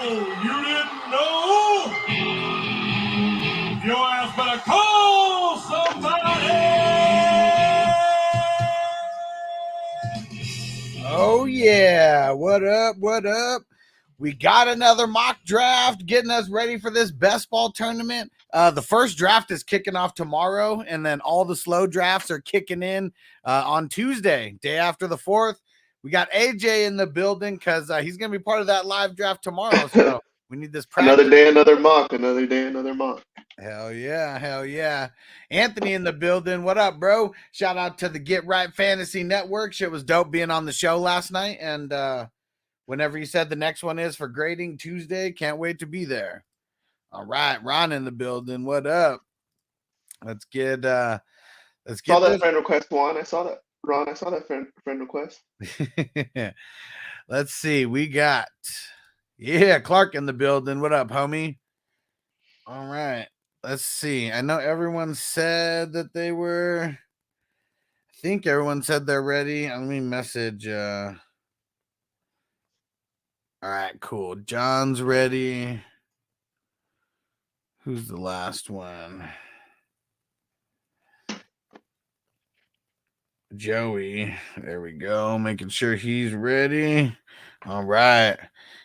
You didn't know? Your ass better call somebody! Oh, yeah. What up? What up? We got another mock draft getting us ready for this best ball tournament. The first draft is kicking off tomorrow, and then all the slow drafts are kicking in on Tuesday, day after the 4th. We got AJ in the building because he's going to be part of that live draft tomorrow. So we need this practice. Another day, another mock. Another day, another mock. Hell yeah, hell yeah. Anthony in the building. What up, bro? Shout out to the Get Right Fantasy Network. Shit was dope being on the show last night. And whenever you said the next one is for grading Tuesday, can't wait to be there. All right, Ron in the building. What up? Let's get saw that friend request, Juan. I saw that. Ron, I saw that friend request. Let's see. We got Clark in the building. What up, homie? All right. Let's see. I know everyone said that they were. I think everyone said they're ready. Let me message. All right, cool. John's ready. Who's the last one? Joey. There we go. Making sure he's ready. All right.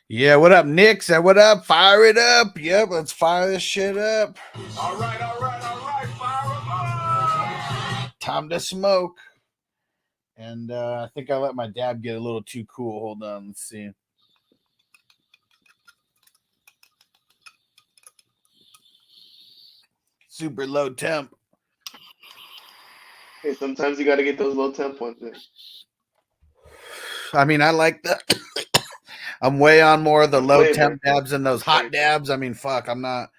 Yeah, what up, Nick? Say what up? Fire it up. Yep, let's fire this shit up. All right, fire them up! Time to smoke. And I think I let my dab get a little too cool. Hold on, let's see. Super low temp. Hey, sometimes you got to get those low temp ones in. I mean, I like that. I'm way on more of the low temp dabs than those hot dabs. I mean, fuck, I'm not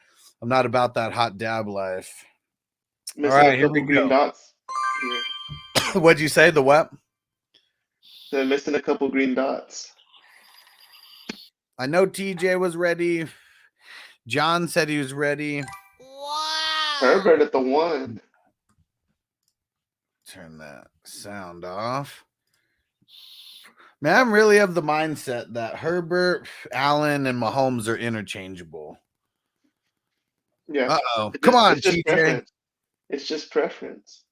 about that hot dab life. Missing all right, here we green go. Dots. What'd you say? The what? They're missing a couple green dots. I know TJ was ready. John said he was ready. Wow. Herbert at the 1. Turn that sound off. Man, I'm really of the mindset that Herbert, Allen, and Mahomes are interchangeable. Yeah. Uh-oh. Come on, TJ. It's just preference.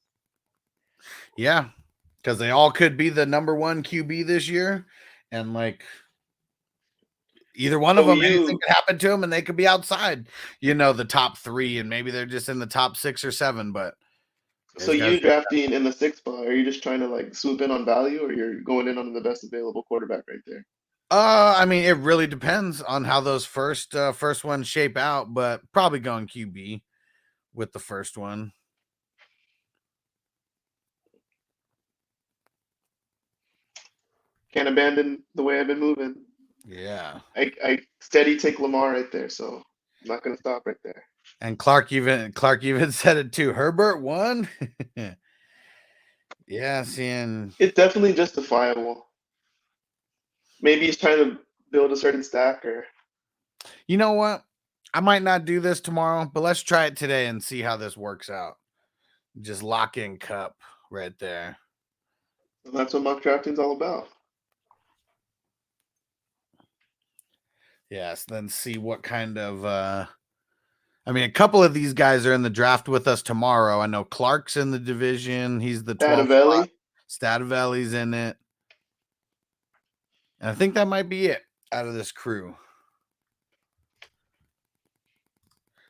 Yeah, because they all could be the number 1 QB this year. And, like, either one of them, anything could happen to them, and they could be outside, the top 3, and maybe they're just in the top 6 or 7, but... So you drafting in the 6th spot, are you just trying to like swoop in on value, or you're going in on the best available quarterback right there? I mean, it really depends on how those first ones shape out, but probably going QB with the first one. Can't abandon the way I've been moving. Yeah. I steady take Lamar right there, so I'm not gonna stop right there. And Clark even said it too. Herbert won. Yeah, seeing it's definitely justifiable. Maybe he's trying to build a certain stack, or you know what? I might not do this tomorrow, but let's try it today and see how this works out. Just lock in Cup right there. And that's what mock drafting's all about. Yes, then see what kind of I mean, a couple of these guys are in the draft with us tomorrow. I know Clark's in the division. He's the 12th. Stativelli's in it. And I think that might be it out of this crew.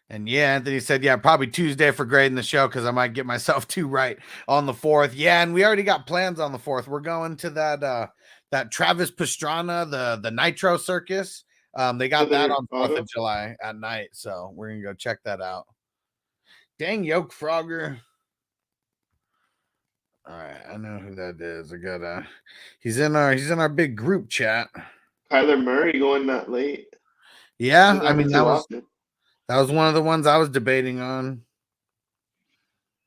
And yeah, Anthony said, yeah, probably Tuesday for grading the show because I might get myself too right on the 4th. Yeah, and we already got plans on the 4th. We're going to that Travis Pastrana, the Nitro Circus. They got that on 4th of July at night, so we're gonna go check that out. Dang Yoke Frogger. All right, I know who that is. He's in our big group chat. Kyler Murray going that late. Yeah, I mean that was one of the ones I was debating on.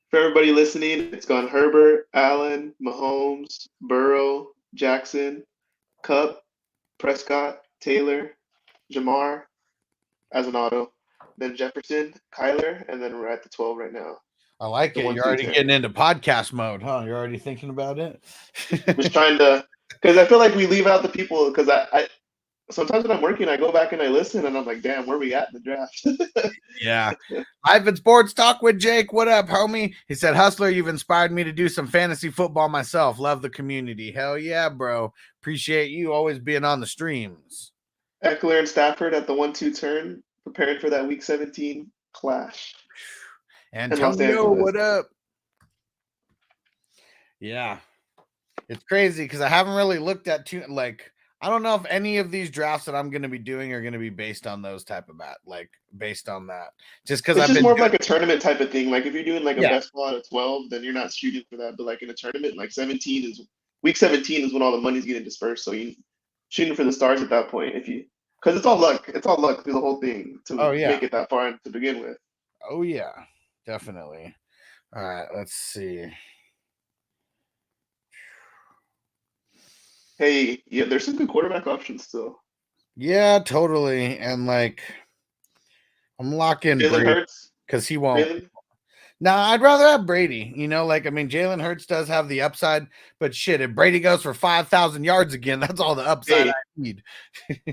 For everybody listening, it's gone Herbert, Allen, Mahomes, Burrow, Jackson, Kupp, Prescott, Taylor, Jamar as an auto, then Jefferson, Kyler, and then we're at the 12 right now. I like it. You're already getting into podcast mode, huh? You're already thinking about it? Just trying to, because I feel like we leave out the people, because sometimes when I'm working, I go back and I listen, and I'm like, damn, where we at in the draft? Yeah. Live in Sports Talk with Jake. What up, homie? He said, Hustler, you've inspired me to do some fantasy football myself. Love the community. Hell yeah, bro. Appreciate you always being on the streams. Eckler and Stafford at the 1-2 turn, preparing for that Week 17 clash in Los Antonio, Angeles. what up? Yeah. It's crazy because I haven't really looked at I don't know if any of these drafts that I'm going to be doing are going to be based on those type of based on that. Just because It's I've just been more of like a tournament type of thing. Like if you're doing like a Yeah. best ball at 12, then you're not shooting for that. But like in a tournament, like Week 17 is when all the money's getting dispersed. So you shooting for the stars at that point because it's all luck. It's all luck through the whole thing to make it that far to begin with. Oh yeah, definitely. All right, let's see. Hey, yeah, there's some good quarterback options still. Yeah, totally. And I'm locking Jalen Brady Hurts, because he won't. Jalen. Nah, I'd rather have Brady. Jalen Hurts does have the upside, but shit, if Brady goes for 5,000 yards again, that's all the upside I need.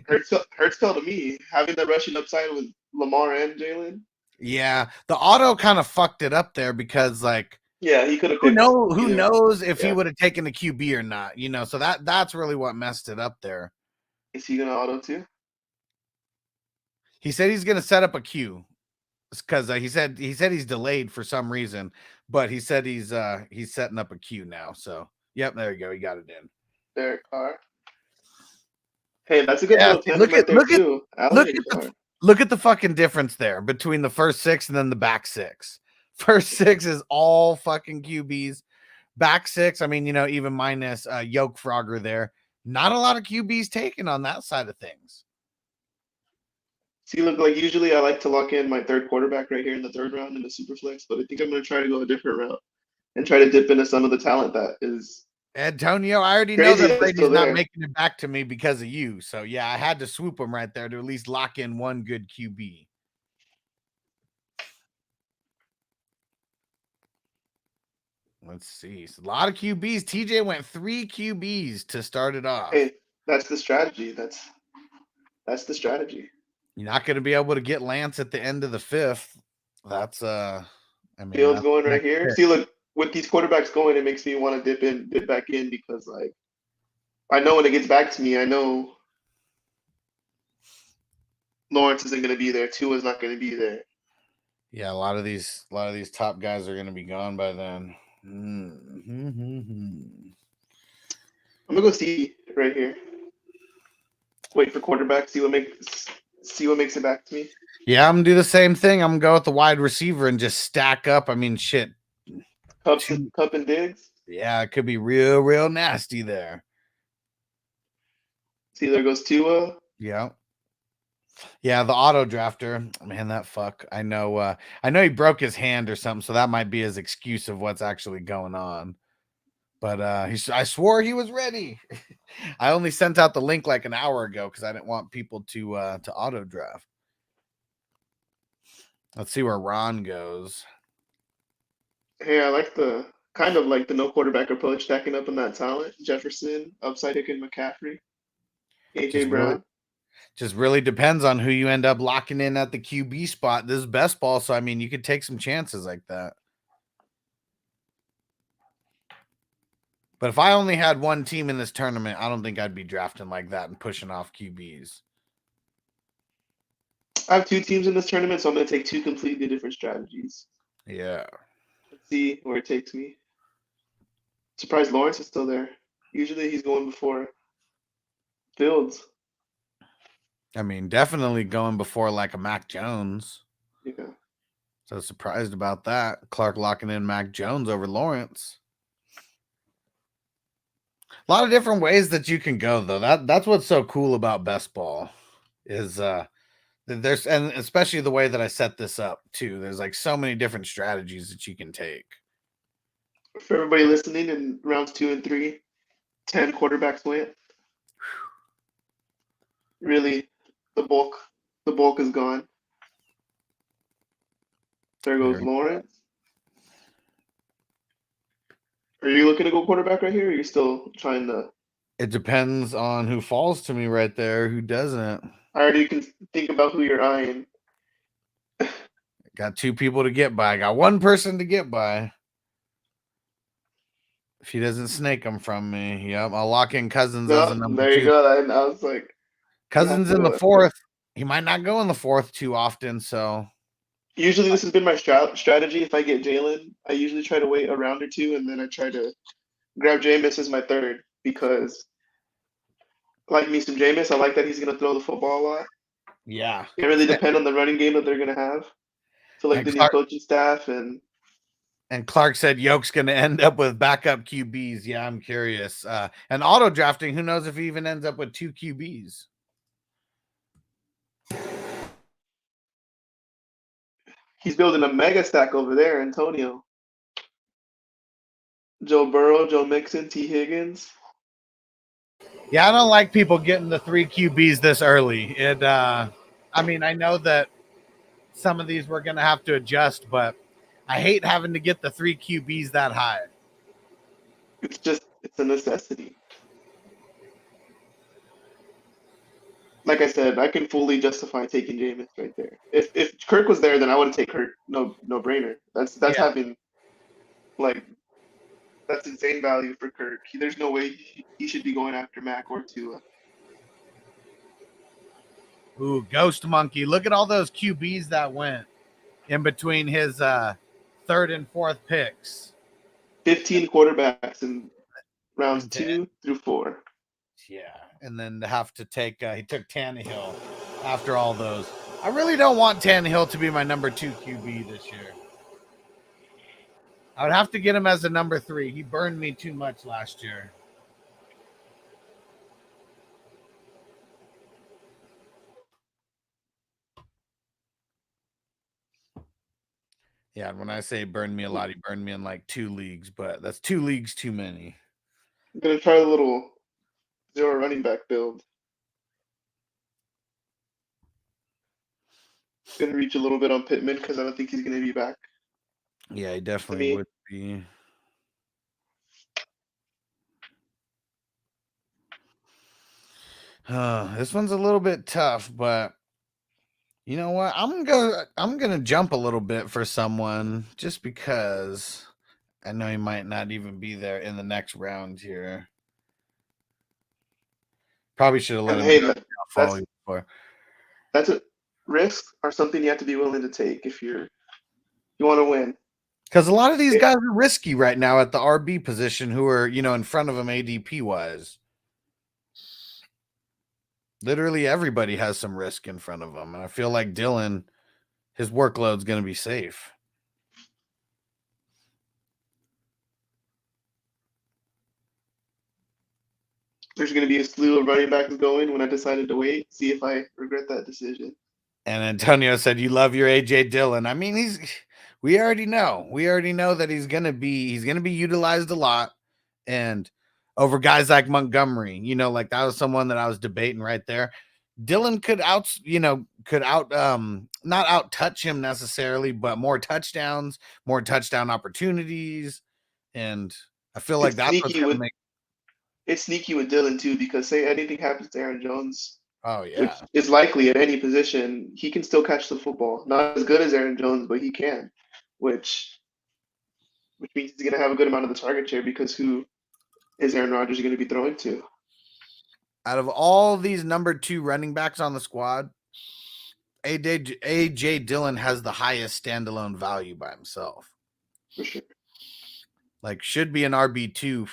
Hurts fell to me having the rushing upside with Lamar and Jalen. Yeah, the auto kind of fucked it up there because yeah, he could have. Who knows if he would have taken the QB or not? So that's really what messed it up there. Is he gonna auto too? He said he's gonna set up a queue because he said he's delayed for some reason, but he said he's setting up a queue now. So yep, there you go. He got it in. Derek Carr. Hey, that's a good little tandem right there too. Look at the fucking difference there between the first 6 and then the back 6. First 6 is all fucking QBs. Back 6, even minus Yoke Frogger there. Not a lot of QBs taken on that side of things. See, look, like usually I like to lock in my third quarterback right here in the 3rd round in the super flex, but I think I'm going to try to go a different route and try to dip into some of the talent that is. Antonio, I already know that Brady's not making it back to me because of you. So, yeah, I had to swoop him right there to at least lock in one good QB. Let's see. It's a lot of QBs. TJ went 3 QBs to start it off. Hey, that's the strategy. That's the strategy. You're not going to be able to get Lance at the end of the 5th. That's Fields going right here. See, look, with these quarterbacks going, it makes me want to dip back in because I know when it gets back to me, I know Lawrence isn't going to be there. Tua's not going to be there. Yeah, a lot of these top guys are going to be gone by then. Mm-hmm. I'm gonna go see right here. Wait for quarterback. See what makes it back to me. Yeah, I'm gonna do the same thing. I'm gonna go with the wide receiver and just stack up. Shit. Cup and Diggs. Yeah, it could be real nasty there. See, there goes Tua. Yeah. Yeah, the auto drafter, man, that fuck. I know he broke his hand or something, so that might be his excuse of what's actually going on. But I swore he was ready. I only sent out the link like an hour ago because I didn't want people to auto draft. Let's see where Ron goes. Hey, I like the no quarterback approach, stacking up on that talent. Jefferson, upside Higgins, McCaffrey, AJ Brown. Just really depends on who you end up locking in at the QB spot. This is best ball, so you could take some chances like that. But if I only had one team in this tournament, I don't think I'd be drafting like that and pushing off QBs. I have 2 teams in this tournament, so I'm going to take 2 completely different strategies. Yeah. Let's see where it takes me. Surprised Lawrence is still there. Usually he's going before Fields. Definitely going before like a Mac Jones. Yeah. So surprised about that. Clark locking in Mac Jones over Lawrence. A lot of different ways that you can go, though. That's what's so cool about best ball is there's, and especially the way that I set this up too. There's so many different strategies that you can take. For everybody listening, in rounds 2 and 3, 10 quarterbacks went. Really, the bulk is gone. There goes Lawrence. Are you looking to go quarterback right here, or are you still trying to It depends on who falls to me right there, who doesn't. I already can think about who you're eyeing. Got two people to get by. Got one person to get by. If he doesn't snake them from me, yep, I'll lock in Cousins as a No, number there you 2. go. I was like, I have Cousins to in go the that far. 4th. He might not go in the 4th too often, so Usually, this has been my strategy. If I get Jalen, I usually try to wait a round or two, and then I try to grab Jameis as my third because, like me some Jameis, I like that he's going to throw the football a lot. yeah. It really depends on the running game that they're going to have. So, like And the new Clark, coaching staff and Clark said Yoke's going to end up with backup QBs. Yeah, I'm curious. And auto drafting, who knows if he even ends up with 2 QBs? he's building a mega stack over there, Antonio. Joe Burrow, Joe Mixon, T. Higgins. Yeah, I don't like people getting the 3 QBs this early. I mean, I know that some of these we're going to have to adjust, but I hate having to get the 3 QBs that high. It's a necessity. Like I said, I can fully justify taking Jameis right there. If Kirk was there, then I would take Kirk. No brainer. That's Yeah. having like that's insane value for Kirk. There's no way he should be going after Mac or Tua. Ooh, Ghost Monkey. Look at all those QBs that went in between his 3rd and 4th picks. 15 quarterbacks in rounds 2 through 4. Yeah, and then to have to take he took Tannehill after all those. I really don't want Tannehill to be my number 2 QB this year. I would have to get him as a number 3. He burned me too much last year. Yeah, and when I say burned me a lot, he burned me in like 2 leagues, but that's 2 leagues too many. I'm gonna try a little 0 running back build. Gonna reach a little bit on Pittman because I don't think he's gonna be back. Yeah, he definitely would be. This one's a little bit tough, but you know what? I'm gonna jump a little bit for someone just because I know he might not even be there in the next round here. Probably should have let him go. That's a risk or something you have to be willing to take if you want to win. Because a lot of these guys are risky right now at the RB position who are, in front of them ADP wise. Literally everybody has some risk in front of them. And I feel like Dylan, his workload's going to be safe. There's going to be a slew of running backs going when I decided to wait, see if I regret that decision. And Antonio said, you love your AJ Dillon. I mean, we already know that he's going to be utilized a lot. And over guys like Montgomery, like that was someone that I was debating right there. Dillon could not out touch him necessarily, but more touchdowns, more touchdown opportunities. And I feel like that's what's going to make. It's sneaky with Dillon too, because say anything happens to Aaron Jones, oh yeah, which is likely at any position, he can still catch the football. Not as good as Aaron Jones, but he can, which means he's going to have a good amount of the target share because who is Aaron Rodgers going to be throwing to? Out of all these number 2 running backs on the squad, AJ Dillon has the highest standalone value by himself. For sure. Like should be an RB2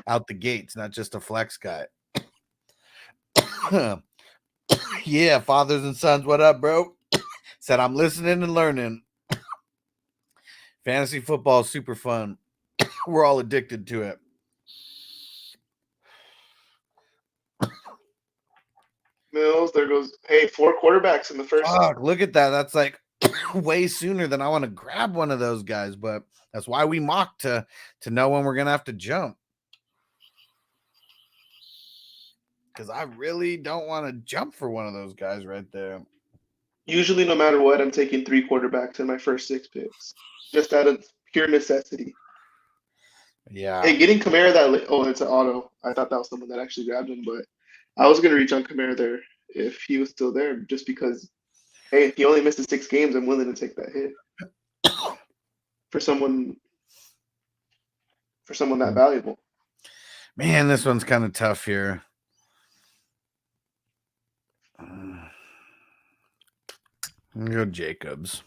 out the gates, not just a flex guy. Yeah, fathers and sons, what up, bro? Said I'm listening and learning. Fantasy football is super fun. We're all addicted to it. Mills, there goes, hey, 4 quarterbacks in the first. Fuck, look at that. That's like way sooner than I want to grab one of those guys, but that's why we mock to know when we're going to have to jump. Because I really don't want to jump for one of those guys right there. Usually, no matter what, I'm taking 3 quarterbacks in my first 6 picks, just out of pure necessity. Yeah. Hey, getting Kamara it's an auto. I thought that was someone that actually grabbed him, but I was gonna reach on Kamara there if he was still there, just because. Hey, if he only misses 6 games, I'm willing to take that hit for someone that valuable. Man, this one's kind of tough here. I'm gonna go Jacobs.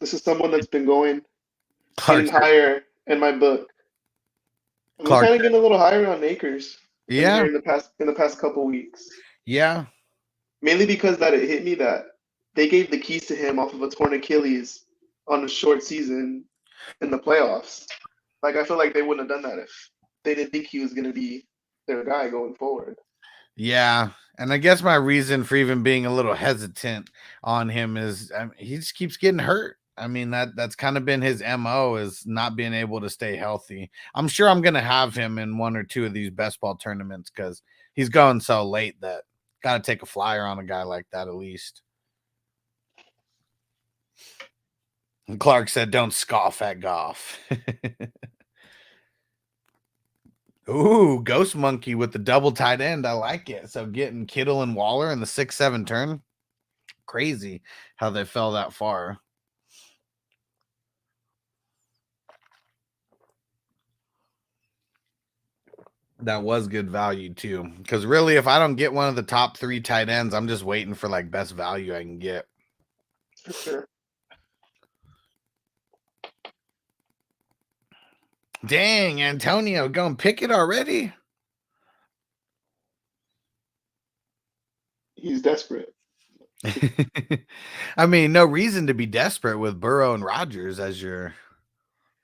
This is someone that's been getting Clark. higher in my book. I'm Clark. kind of getting a little higher on Akers. Yeah. In the past couple weeks. Yeah. Mainly because that it hit me that they gave the keys to him off of a torn Achilles on a short season in the playoffs. Like, I feel like they wouldn't have done that if they didn't think he was going to be their guy going forward. Yeah. And I guess my reason for even being a little hesitant on him is he just keeps getting hurt. I mean, that's kind of been his MO, is not being able to stay healthy. I'm sure I'm going to have him in one or two of these best ball tournaments because he's going so late that got to take a flyer on a guy like that at least. And Clark said, don't scoff at Goff. Ooh, Ghost Monkey with the double tight end. I like it. So getting Kittle and Waller in the 6-7 turn. Crazy how they fell that far. That was good value too. Because really, if I don't get one of the top 3 tight ends, I'm just waiting for like best value I can get. For sure. Dang, Antonio, go and pick it already. He's desperate. I mean, no reason to be desperate with Burrow and Rodgers as your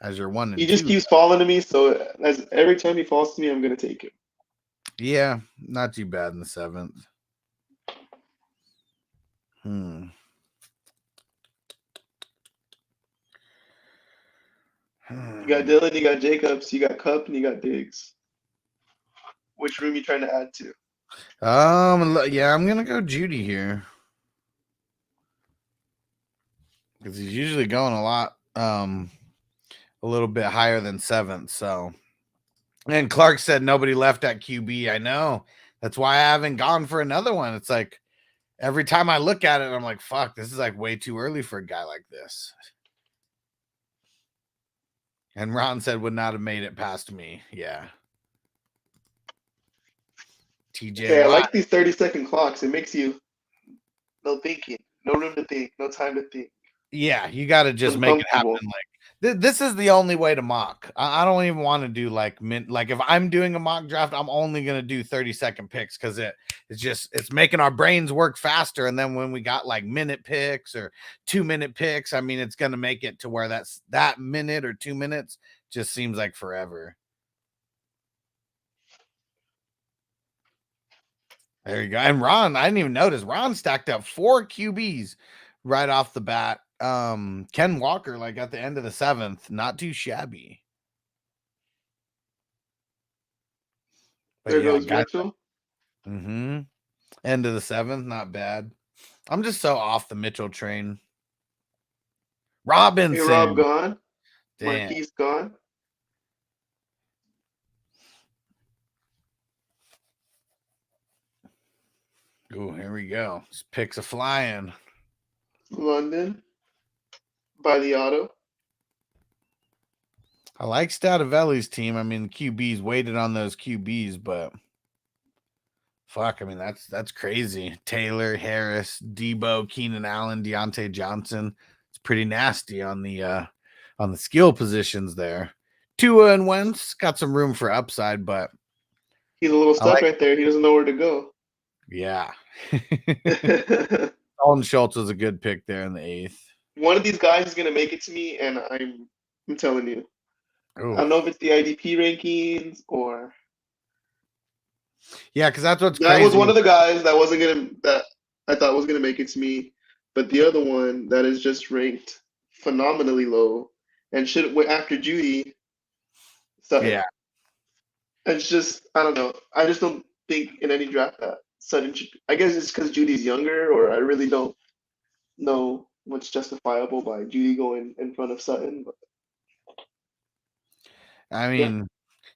1 and 2. He just keeps falling to me, so as every time he falls to me, I'm gonna take him. Yeah, not too bad in the 7th. You got Dylan, you got Jacobs, you got Cup, and you got Diggs. Which room you trying to add to? Yeah, I'm gonna go Judy here because he's usually going a little bit higher than 7th. So, and Clark said nobody left at QB. I know, that's why I haven't gone for another one. It's like every time I look at it, I'm like, fuck, this is like way too early for a guy like this. And Ron said would not have made it past me. Yeah. TJ. Okay, I like these 30-second clocks. It makes you no thinking, no room to think, no time to think. Yeah, you got to just make it happen. Like this is the only way to mock. I don't even want to do like if I'm doing a mock draft, I'm only gonna do 30-second picks because it's making our brains work faster. And then when we got like minute picks or 2-minute picks, I mean, it's gonna make it to where that minute or 2 minutes just seems like forever. There you go. And Ron, I didn't even notice. Ron stacked up 4 QBs right off the bat. Ken Walker, like at the end of the 7th, not too shabby. But there goes Mitchell. End of the 7th, not bad. I'm just so off the Mitchell train. Robinson. Hey, Rob gone. Damn. Marquise gone. Oh, here we go. This picks a flying. London by the auto. I like Stativelli's team. I mean, QBs waited on those QBs, but fuck, I mean, that's crazy. Taylor, Harris, Debo, Keenan Allen, Deontay Johnson. It's pretty nasty on the skill positions there. Tua and Wentz got some room for upside, but he's a little stuck right there. He doesn't know where to go. Yeah. Dalton Schultz was a good pick there in the 8th. One of these guys is gonna make it to me, and I'm telling you. Ooh. I don't know if it's the IDP rankings or. Yeah, because that's what's that crazy. Was one of the guys that I thought was gonna make it to me, but the other one that is just ranked phenomenally low and should after Judy. So yeah, it's just I don't know. I just don't think in any draft that Sutton. I guess it's because Judy's younger, or I really don't know what's justifiable by Judy going in front of Sutton. But I mean,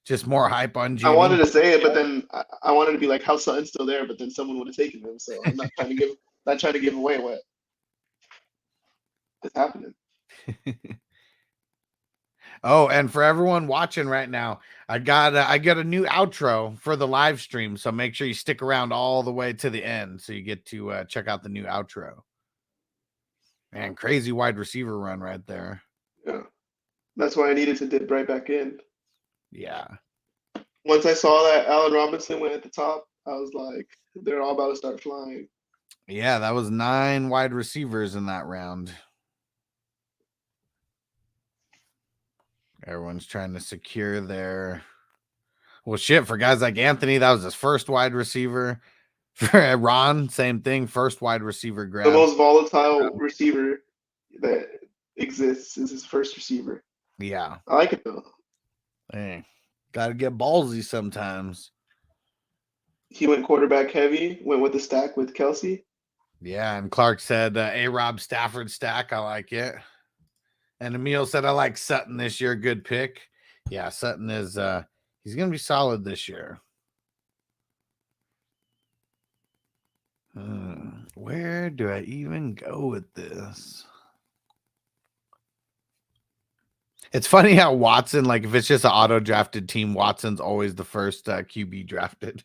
just more hype on I Judy. wanted to say it, but then I wanted to be like, how Sutton's still there, but then someone would have taken him. So I'm not trying to give away what is happening. Oh, and for everyone watching right now, I got a new outro for the live stream, so make sure you stick around all the way to the end so you get to check out the new outro. Man, crazy wide receiver run right there. Yeah, that's why I needed to dip right back in. Yeah. Once I saw that Allen Robinson went at the top, I was like, they're all about to start flying. Yeah, that was 9 wide receivers in that round. Everyone's trying to secure their. Well, shit, for guys like Anthony, that was his first wide receiver. For Ron, same thing, first wide receiver grab. The most volatile receiver that exists is his first receiver. Yeah. I like it though. Hey, got to get ballsy sometimes. He went quarterback heavy, went with the stack with Kelsey. Yeah, and Clark said A-Rob Stafford stack. I like it. And Emil said, I like Sutton this year. Good pick. Yeah, Sutton is he's going to be solid this year. Where do I even go with this? It's funny how Watson, like if it's just an auto drafted team, Watson's always the first QB drafted.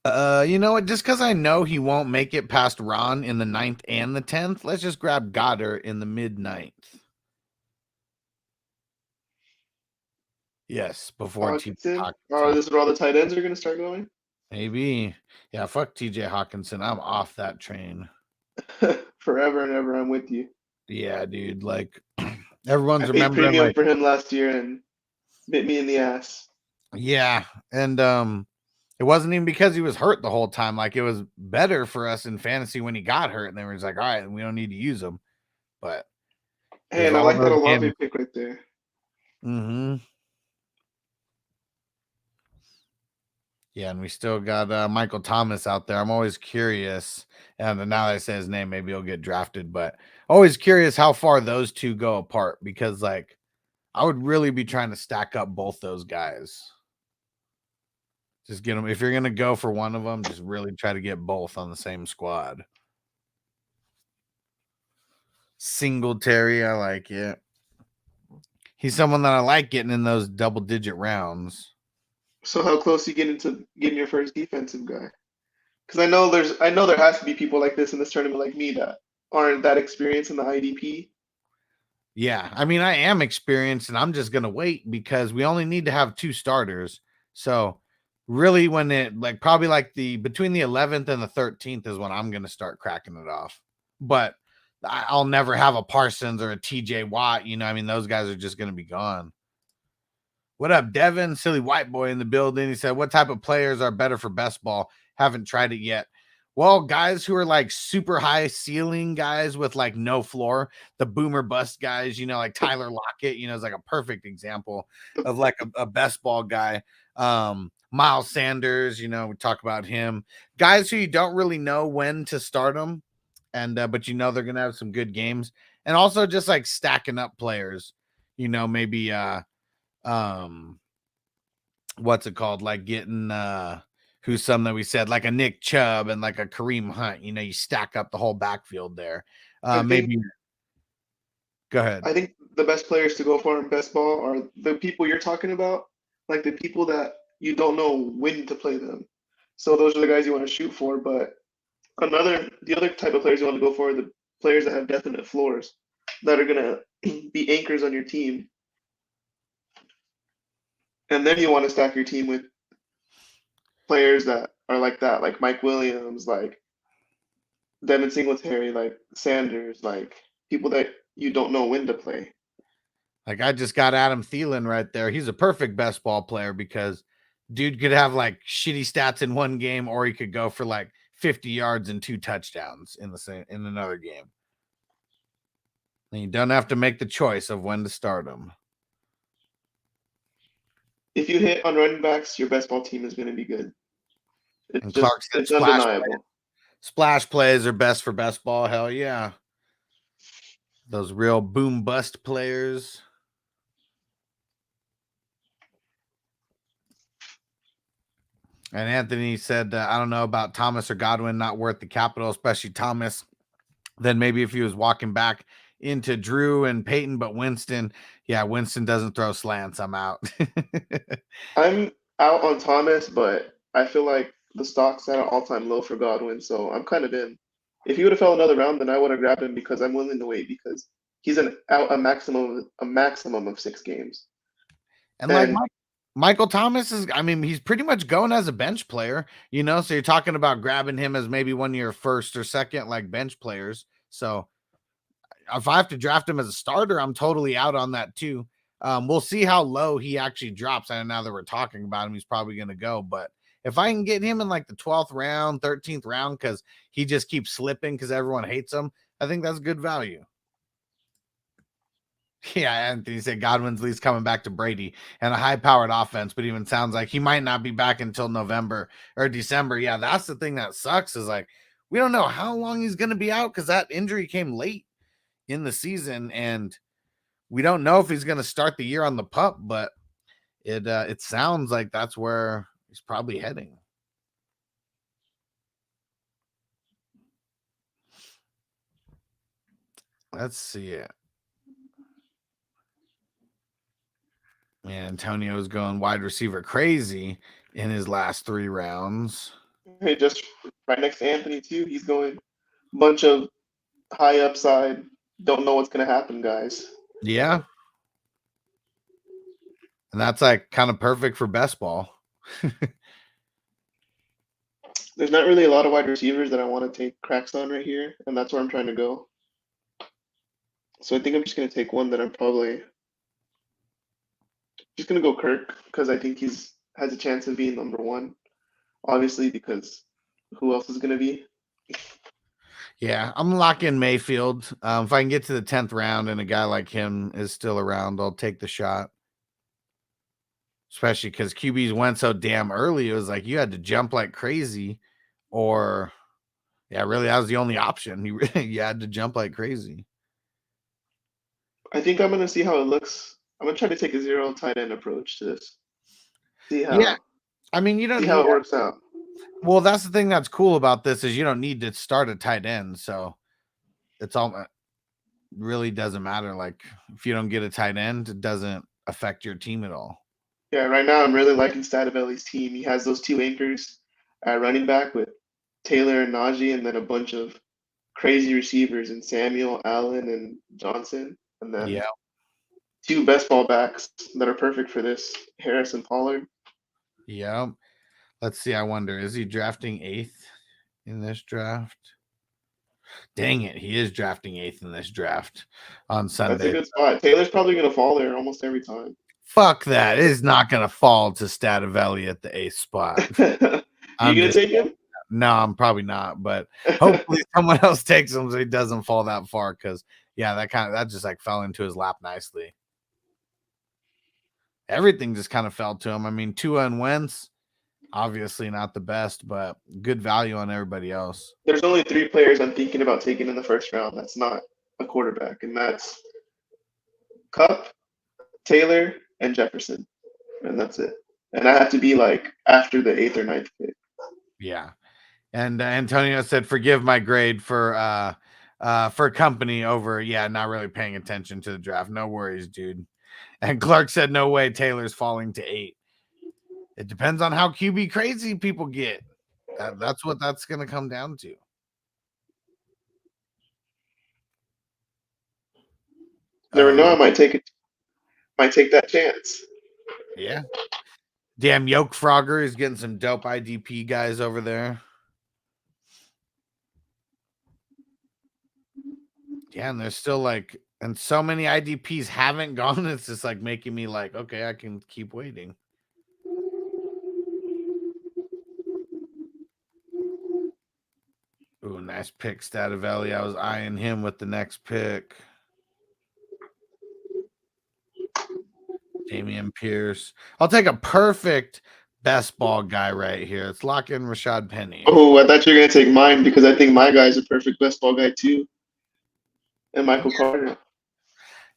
You know what? Just because I know he won't make it past Ron in the 9th and the 10th, let's just grab Goddard in the mid-9th. Yes, before Hawkinson. Oh, this is where all the tight ends are going to start going? Maybe. Yeah, fuck TJ Hawkinson. I'm off that train. Forever and ever, I'm with you. Yeah, dude. Like, everyone's I paid remembering premium like, for him last year and bit me in the ass. Yeah, and it wasn't even because he was hurt the whole time. Like, it was better for us in fantasy when he got hurt, and then we was like, all right, we don't need to use him. But hey, and I like that Olave pick right there. Mm-hmm. Yeah, and we still got Michael Thomas out there. I'm always curious, and now that I say his name, maybe he'll get drafted. But always curious how far those two go apart, because like I would really be trying to stack up both those guys. Just get them. If you're gonna go for one of them, just really try to get both on the same squad. Singletary, I like it. He's someone that I like getting in those double-digit rounds. So how close you getting to getting your first defensive guy? Because I know there has to be people like this in this tournament like me that aren't that experienced in the IDP. Yeah, I mean, I am experienced, and I'm just gonna wait because we only need to have 2 starters. So really, when it probably between the 11th and the 13th is when I'm gonna start cracking it off. But I'll never have a Parsons or a TJ Watt. You know, I mean, those guys are just gonna be gone. What up, Devin? Silly white boy in the building. He said, what type of players are better for best ball? Haven't tried it yet. Well, guys who are like super high ceiling guys with like no floor, the boomer bust guys, you know, like Tyler Lockett, you know, is like a perfect example of like a best ball guy. Miles Sanders, you know, we talk about him. Guys who you don't really know when to start them, and but you know they're gonna have some good games, and also just like stacking up players, you know, maybe what's it called? Like getting who's some that we said like a Nick Chubb and like a Kareem Hunt. You know, you stack up the whole backfield there. Maybe go ahead. I think the best players to go for in best ball are the people you're talking about, like the people that you don't know when to play them. So those are the guys you want to shoot for. But the other type of players you want to go for are the players that have definite floors that are gonna be anchors on your team. And then you want to stack your team with players that are like that, like Mike Williams, like Devin Singletary, like Sanders, like people that you don't know when to play. Like I just got Adam Thielen right there. He's a perfect best ball player because dude could have like shitty stats in one game, or he could go for like 50 yards and 2 touchdowns in another game. And you don't have to make the choice of when to start him. if you hit on running backs, your best ball team is going to be good. And Clark said It's undeniable. Splash plays are best for best ball. Hell yeah. Those real boom bust players. And Anthony said, I don't know about Thomas or Godwin, not worth the capital, especially Thomas. Then maybe if he was walking back into Drew and Peyton, but Winston, yeah, Winston doesn't throw slants. I'm out. I'm out on Thomas, but I feel like the stock's at an all-time low for Godwin, so I'm kind of in. If he would have fell another round, then I would have grabbed him because I'm willing to wait because he's out a maximum of 6 games. And like Michael Thomas is, I mean, he's pretty much going as a bench player, you know, so you're talking about grabbing him as maybe one of your first or second like bench players. So if I have to draft him as a starter, I'm totally out on that too. We'll see how low he actually drops. And now that we're talking about him, he's probably going to go. But if I can get him in like the 12th round, 13th round, because he just keeps slipping because everyone hates him, I think that's good value. Yeah, Anthony said Godwin's least coming back to Brady and a high-powered offense, but even sounds like he might not be back until November or December. Yeah, that's the thing that sucks is like we don't know how long he's going to be out because that injury came late in the season, and we don't know if he's going to start the year on the pup, but it sounds like that's where he's probably heading. Let's see it. And Antonio's going wide receiver crazy in his last 3 rounds. Hey, just right next to Anthony too. He's going bunch of high upside. Don't know what's going to happen, guys. Yeah. And that's like kind of perfect for best ball. There's not really a lot of wide receivers that I want to take cracks on right here, and that's where I'm trying to go. So I think I'm just going to take one that I'm probably just going to go Kirk because I think has a chance of being number 1. Obviously, because who else is going to be? Yeah, I'm locking Mayfield. If I can get to the 10th round and a guy like him is still around, I'll take the shot. Especially because QBs went so damn early. It was like you had to jump like crazy, or yeah, really, that was the only option. You had to jump like crazy. I think I'm going to see how it looks. I'm going to try to take a 0 tight end approach to this. See how. Yeah, I mean, you don't see how it works out. Well, that's the thing that's cool about this is you don't need to start a tight end, so it's all really doesn't matter. Like if you don't get a tight end, it doesn't affect your team at all. Yeah, right now I'm really liking Stativelli's team. He has those 2 anchors at running back with Taylor and Najee, and then a bunch of crazy receivers in Samuel, Allen, and Johnson, and then 2 best ball backs that are perfect for this, Harris and Pollard. Yeah. Let's see. I wonder, is he drafting 8th in this draft? Dang it. He is drafting 8th in this draft on Sunday. That's a good spot. Taylor's probably going to fall there almost every time. Fuck that. It is not going to fall to Stativelli at the 8th spot. You going to take him? No, I'm probably not, but hopefully someone else takes him so he doesn't fall that far because, yeah, that just like fell into his lap nicely. Everything just kind of fell to him. I mean, Tua and Wentz, obviously not the best, but good value on everybody else. There's only 3 players I'm thinking about taking in the first round. That's not a quarterback, and that's Kupp, Taylor, and Jefferson, and that's it. And I have to be like after the 8th or 9th pick. Yeah, and Antonio said, "Forgive my grade for company over not really paying attention to the draft. No worries, dude." And Clark said, "No way, Taylor's falling to 8." It depends on how QB crazy people get. That's what that's going to come down to. Never know. I might take that chance. Yeah. Damn, Yoke Frogger is getting some dope IDP guys over there. Yeah, and there's still like, and so many IDPs haven't gone. It's just like making me like, okay, I can keep waiting. Ooh, nice pick, Stativelli. I was eyeing him with the next pick. Damian Pierce. I'll take a perfect best ball guy right here. Let's lock in Rashad Penny. Oh, I thought you were gonna take mine because I think my guy's a perfect best ball guy too. And Michael Carter.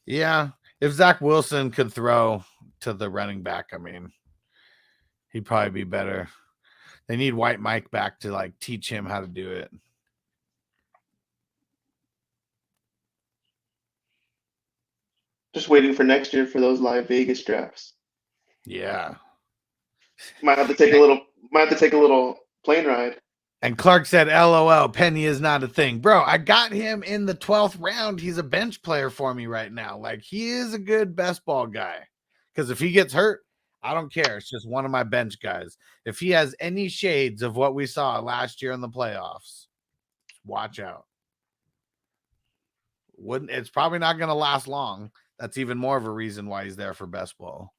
Yeah. If Zach Wilson could throw to the running back, I mean, he'd probably be better. They need White Mike back to like teach him how to do it. Just waiting for next year for those live Vegas drafts. Yeah. Might have to take a little plane ride. And Clark said, LOL, Penny is not a thing. Bro, I got him in the 12th round. He's a bench player for me right now. Like, he is a good best ball guy. Because if he gets hurt, I don't care. It's just one of my bench guys. If he has any shades of what we saw last year in the playoffs, watch out. It's probably not going to last long. That's even more of a reason why he's there for best ball.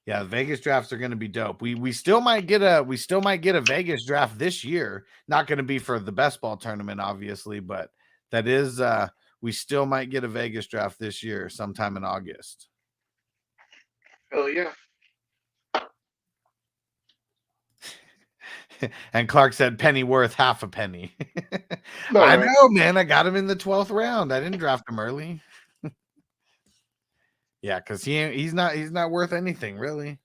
Yeah, the Vegas drafts are going to be dope. We still might get a Vegas draft this year. Not going to be for the best ball tournament, obviously, but that is we still might get a Vegas draft this year, sometime in August. Oh yeah. And Clark said Penny worth half a penny. No, I right. know, man. I got him in the 12th round. I didn't draft him early. Yeah, because he's not worth anything, really.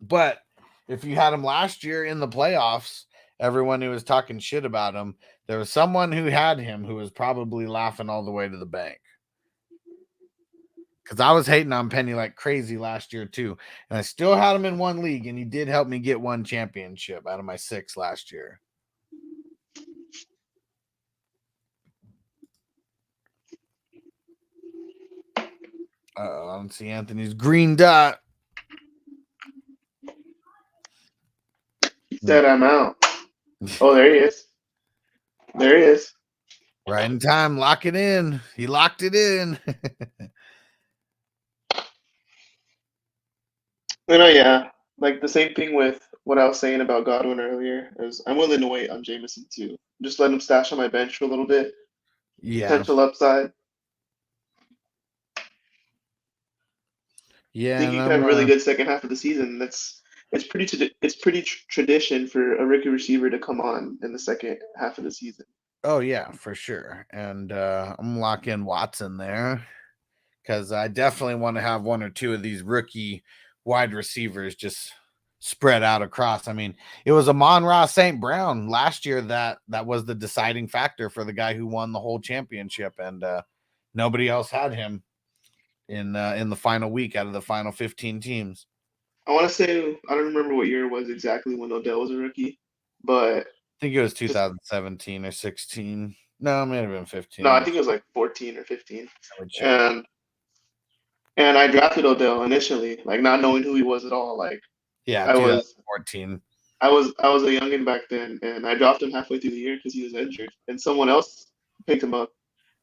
But if you had him last year in the playoffs, everyone who was talking shit about him, there was someone who had him who was probably laughing all the way to the bank. Because I was hating on Penny like crazy last year too. And I still had him in one league, and he did help me get one championship out of my 6 last year. I don't see Anthony's green dot. He said I'm out. Oh, there he is. There he is. Right in time. Lock it in. He locked it in. Yeah. Like the same thing with what I was saying about Godwin earlier is I'm willing to wait on Jameson too. Just let him stash on my bench for a little bit. Yeah. Potential upside. Yeah. I think you could have a really good second half of the season. It's pretty tradition for a rookie receiver to come on in the second half of the season. Oh yeah, for sure. And I'm locking Watson there because I definitely want to have one or two of these rookie wide receivers just spread out across. I mean, it was Amon-Ra St. Brown last year that was the deciding factor for the guy who won the whole championship, and nobody else had him in the final week out of the final 15 teams. I want to say I don't remember what year it was exactly when Odell was a rookie, but I think it was 2017 or 16. No, it may have been 15. No, I think it was like 14 or 15. And I drafted Odell initially, like not knowing who he was at all. Like yeah, I was 2014. I was a youngin back then, and I dropped him halfway through the year because he was injured, and someone else picked him up,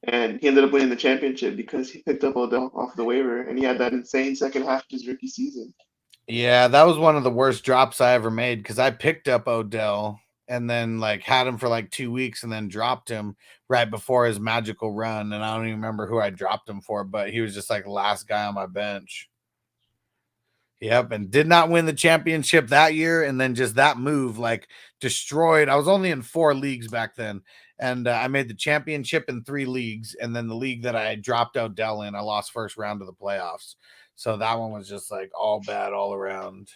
and he ended up winning the championship because he picked up Odell off the waiver, and he had that insane second half of his rookie season. Yeah, that was one of the worst drops I ever made because I picked up Odell and then like had him for like 2 weeks and then dropped him right before his magical run. And I don't even remember who I dropped him for, but he was just like the last guy on my bench. Yep, and did not win the championship that year. And then just that move like destroyed. I was only in 4 leagues back then. And I made the championship in 3 leagues. And then the league that I dropped Odell in, I lost first round of the playoffs. So that one was just like all bad all around.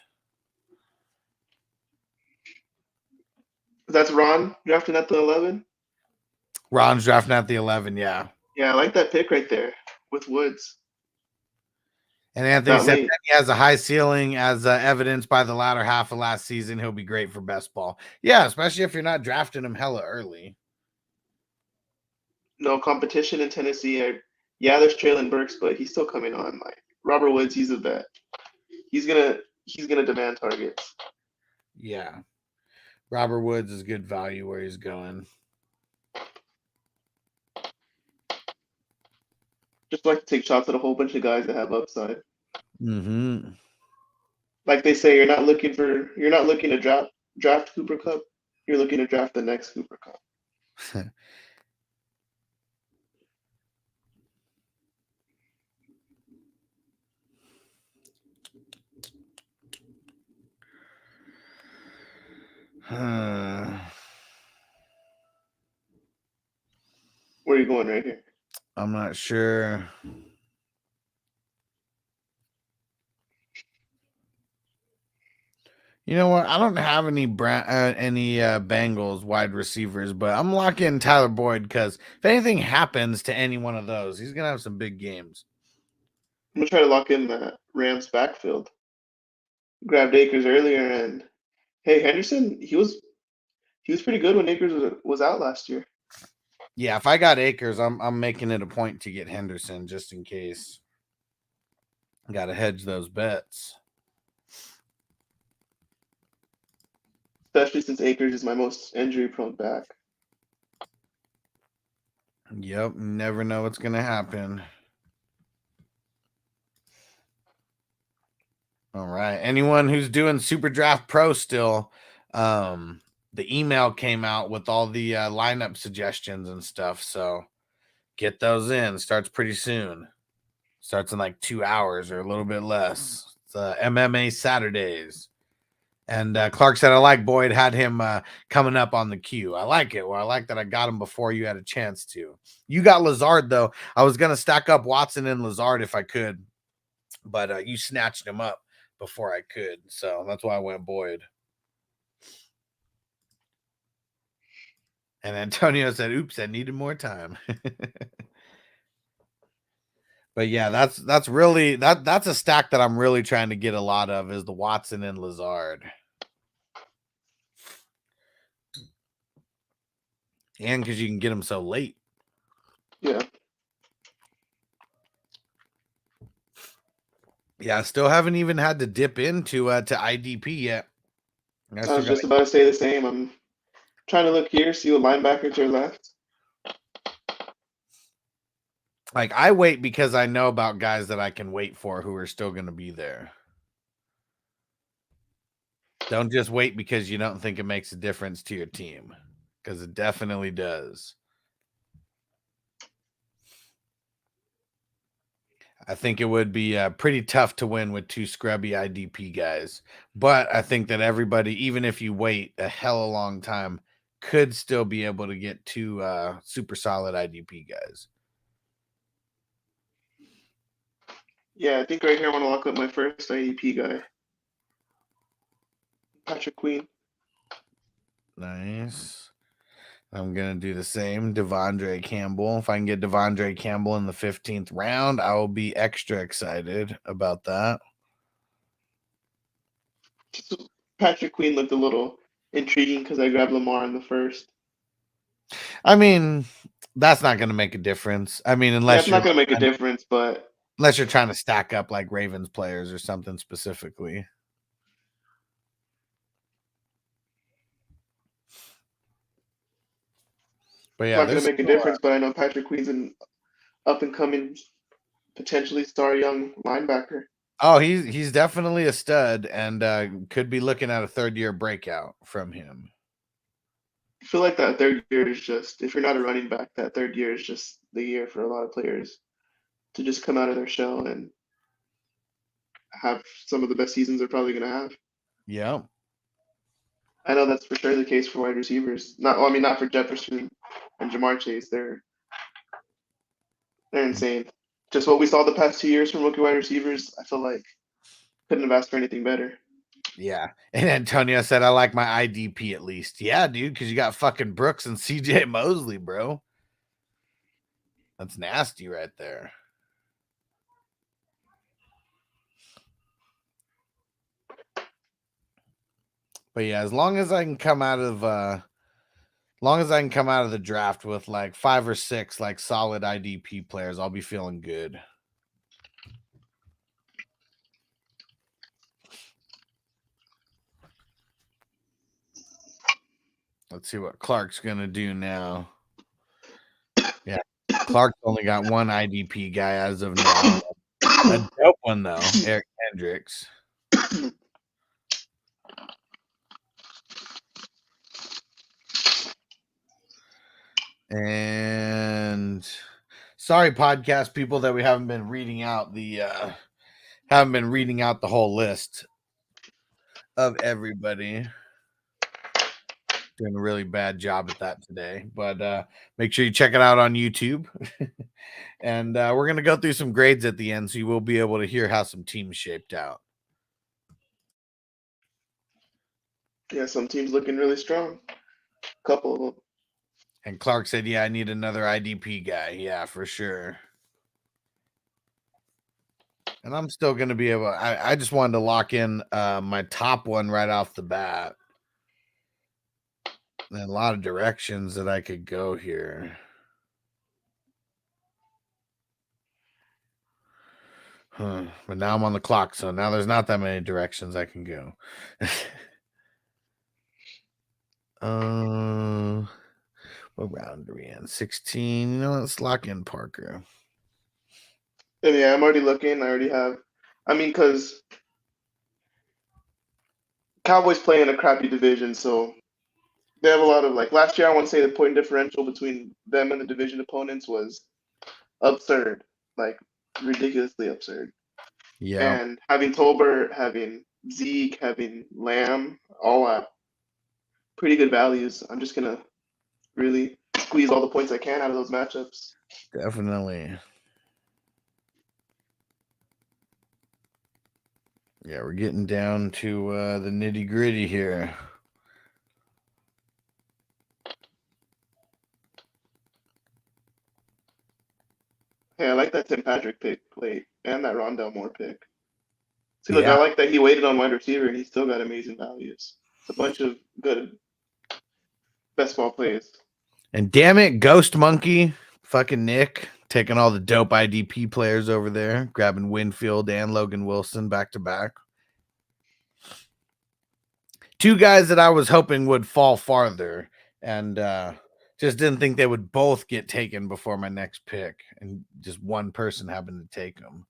That's Ron drafting at the 11? Ron's drafting at the 11, yeah. Yeah, I like that pick right there with Woods. And Anthony said he has a high ceiling as evidenced by the latter half of last season. He'll be great for best ball. Yeah, especially if you're not drafting him hella early. No competition in Tennessee. Yeah, there's Traylon Burks, but he's still coming on. Like Robert Woods, he's a vet. He's gonna demand targets. Yeah, Robert Woods is good value where he's going. Just like to take shots at a whole bunch of guys that have upside. Mm-hmm. Like they say, you're not looking to draft Cooper Kupp. You're looking to draft the next Cooper Kupp. Where are you going right here? I'm not sure. You know what? I don't have any Bengals wide receivers, but I'm locking Tyler Boyd because if anything happens to any one of those, he's gonna have some big games. I'm gonna try to lock in the Rams backfield. Grabbed Akers earlier, and hey, Henderson, he was pretty good when Akers was out last year. Yeah, if I got Akers, I'm making it a point to get Henderson just in case. Got to hedge those bets. Especially since Akers is my most injury-prone back. Yep, never know what's gonna happen. All right. Anyone who's doing Super Draft Pro still, the email came out with all the lineup suggestions and stuff. So get those in. Starts pretty soon. Starts in like 2 hours or a little bit less. It's MMA Saturdays. And Clark said, I like Boyd, had him coming up on the queue. I like it. Well, I like that I got him before you had a chance to. You got Lazard, though. I was going to stack up Watson and Lazard if I could, but you snatched him up before I could. So that's why I went Boyd. And Antonio said, oops, I needed more time. But yeah, that's really that's a stack that I'm really trying to get a lot of is the Watson and Lazard. And because you can get them so late. Yeah. Yeah, I still haven't even had to dip into to IDP yet. I was just about to say the same. I'm trying to look here, see what linebackers are left. Like, I wait because I know about guys that I can wait for who are still going to be there. Don't just wait because you don't think it makes a difference to your team, because it definitely does. I think it would be pretty tough to win with two scrubby IDP guys. But I think that everybody, even if you wait a hell of a long time, could still be able to get two super solid IDP guys. Yeah, I think right here I want to lock up my first IDP guy. Patrick Queen. Nice. I'm going to do the same. Devondre Campbell. If I can get Devondre Campbell in the 15th round, I will be extra excited about that. Patrick Queen looked a little intriguing because I grabbed Lamar in the first. I mean, that's not going to make a difference. I mean, unless it's not going to make a difference, but unless you're trying to stack up like Ravens players or something specifically. But yeah, it's not going to make a difference. But I know Patrick Queen's an up and coming, potentially star young linebacker. Oh, he's definitely a stud, and could be looking at a third-year breakout from him. I feel like that third year is just, if you're not a running back, that third year is just the year for a lot of players to just come out of their shell and have some of the best seasons they're probably going to have. Yeah. I know that's for sure the case for wide receivers. Not for Jefferson and Jamar Chase. They're insane. Just what we saw the past 2 years from rookie wide receivers, I feel like couldn't have asked for anything better. Yeah. And Antonio said, I like my IDP at least. Yeah, dude, because you got fucking Brooks and CJ Mosley, bro. That's nasty right there. But yeah, as long as I can come out of the draft with like 5 or 6 like solid IDP players, I'll be feeling good. Let's see what Clark's gonna do now. Yeah, Clark's only got one IDP guy as of now. A dope one though, Eric Hendricks. And sorry, podcast people, that we haven't been reading out the whole list of everybody. Doing a really bad job at that today, but make sure you check it out on YouTube. And we're going to go through some grades at the end, so you will be able to hear how some teams shaped out. Yeah, some teams looking really strong. A couple of them. And Clark said, yeah, I need another IDP guy. Yeah, for sure. And I'm still going to be able, I just wanted to lock in my top one right off the bat. And a lot of directions that I could go here. But now I'm on the clock, so now there's not that many directions I can go. What round are we in? 16. You know, let's lock in Parker. And yeah, I'm already looking. I already have. I mean, because Cowboys play in a crappy division, so they have a lot of, like, last year, I want to say the point differential between them and the division opponents was absurd, like ridiculously absurd. Yeah. And having Tolbert, having Zeke, having Lamb, all at pretty good values. I'm just gonna really squeeze all the points I can out of those matchups. Definitely. Yeah, we're getting down to the nitty gritty here. Hey, I like that Tim Patrick pick late and that Rondell Moore pick. See, look, Yeah. I like that he waited on wide receiver and he still got amazing values. It's a bunch of good best ball plays. And damn it, Ghost Monkey, fucking Nick, taking all the dope IDP players over there, grabbing Winfield and Logan Wilson back to back. Two guys that I was hoping would fall farther, and just didn't think they would both get taken before my next pick, and just one person happened to take them.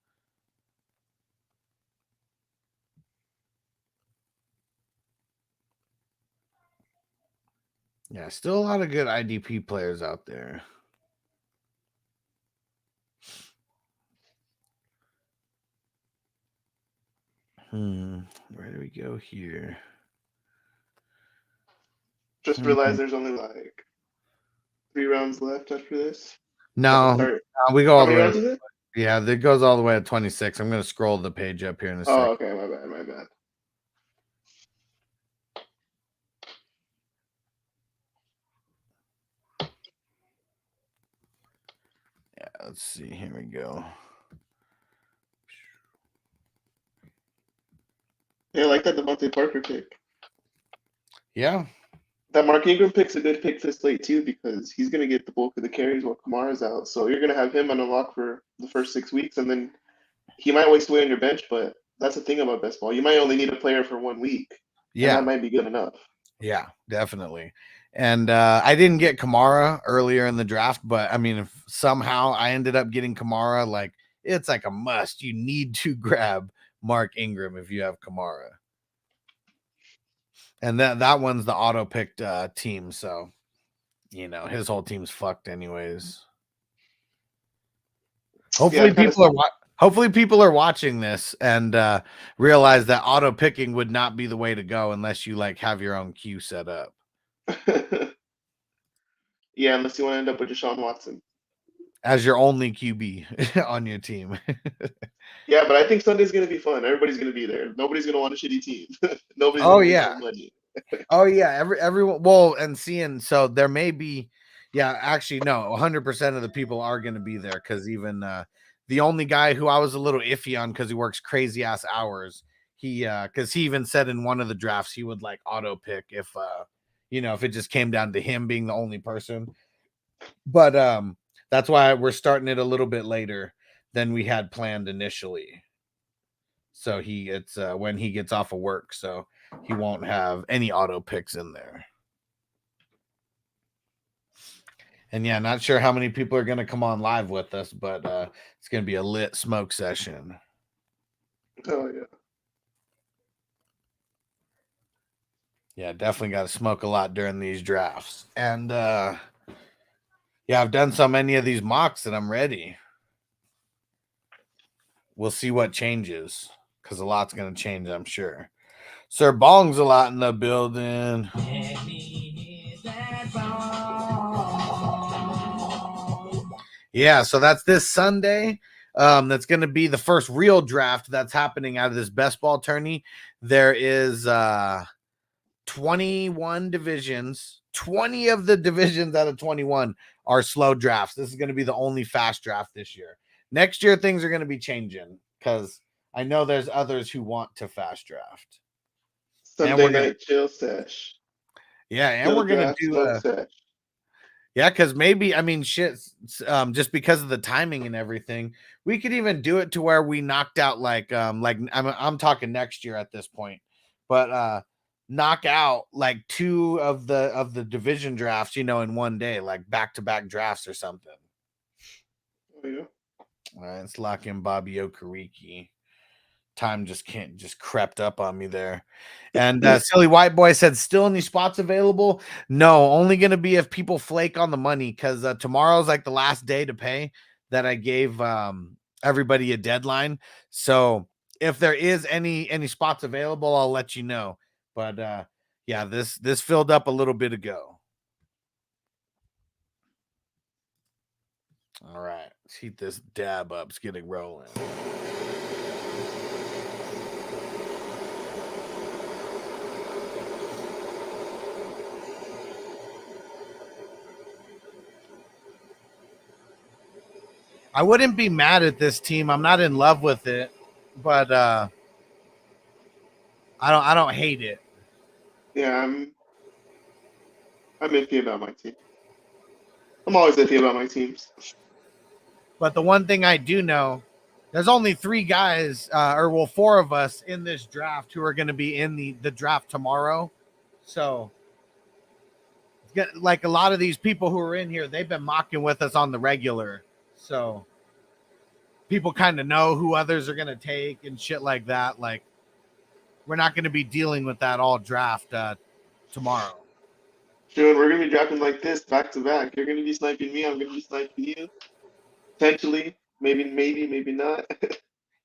Yeah, still a lot of good IDP players out there. Where do we go here? Just realized there's only like 3 rounds left after this. No, we go all the way. Rounds is it? Yeah, that goes all the way to 26. I'm going to scroll the page up here in a second. Oh, okay, my bad. Yeah, let's see. Here we go. Yeah, I like that Devontae Parker pick. Yeah. That Mark Ingram pick's a good pick this late too because he's going to get the bulk of the carries while Kamara's out. So you're going to have him on a lock for the first 6 weeks, and then he might waste away on your bench, but that's the thing about best ball. You might only need a player for 1 week. Yeah. And that might be good enough. Yeah, definitely. And I didn't get Kamara earlier in the draft, but I mean, if somehow I ended up getting Kamara, like it's like a must. You need to grab Mark Ingram if you have Kamara. And that one's the auto picked team, so you know his whole team's fucked anyways. Hopefully people are watching this and realize that auto picking would not be the way to go unless you like have your own queue set up. Yeah, unless you want to end up with Deshaun Watson as your only QB on your team. Yeah, but I think Sunday's going to be fun. Everybody's going to be there. Nobody's going to want a shitty team. Nobody's going to lose money. Oh yeah, everyone. Well, and seeing so there may be, yeah, actually no, 100% of the people are going to be there because even the only guy who I was a little iffy on because he works crazy ass hours, he because he even said in one of the drafts he would like auto pick if if it just came down to him being the only person, but that's why we're starting it a little bit later than we had planned initially. So it's when he gets off of work, so he won't have any auto picks in there. And yeah, not sure how many people are going to come on live with us, but it's going to be a lit smoke session. Oh, yeah. Yeah, definitely got to smoke a lot during these drafts. And yeah, I've done so many of these mocks that I'm ready. We'll see what changes because a lot's going to change, I'm sure. Sir Bong's a lot in the building. Yeah, so that's this Sunday. That's going to be the first real draft that's happening out of this best ball tourney. There is 21 divisions. 20 of the divisions out of 21 are slow drafts. This is going to be the only fast draft this year. Next year, things are going to be changing because I know there's others who want to fast draft. Sunday night chill sesh. Yeah, and Chill we're going to draft, do slow sesh. yeah, because maybe, I mean, shit, just because of the timing and everything, we could even do it to where we knocked out like I'm talking next year at this point, but knock out like 2 of the division drafts, in one day, like back-to-back drafts or something. Oh, yeah. All right, let's lock in Bobby Okereke. Time just crept up on me there. And Silly White Boy said, still any spots available? No, only going to be if people flake on the money, because tomorrow's like the last day to pay that I gave everybody a deadline. So if there is any spots available, I'll let you know. But yeah, this filled up a little bit ago. All right, let's heat this dab up. Let's get it rolling. I wouldn't be mad at this team. I'm not in love with it, but I don't hate it. Yeah, I'm iffy about my team. I'm always iffy about my teams. But the one thing I do know, there's only 3 guys, 4 of us in this draft who are going to be in the draft tomorrow. So, like a lot of these people who are in here, they've been mocking with us on the regular. So, people kind of know who others are going to take and shit like that. Like, we're not going to be dealing with that all draft tomorrow. Sure, we're gonna be drafting like this back to back. You're gonna be sniping me. I'm gonna be sniping you. Potentially, maybe not.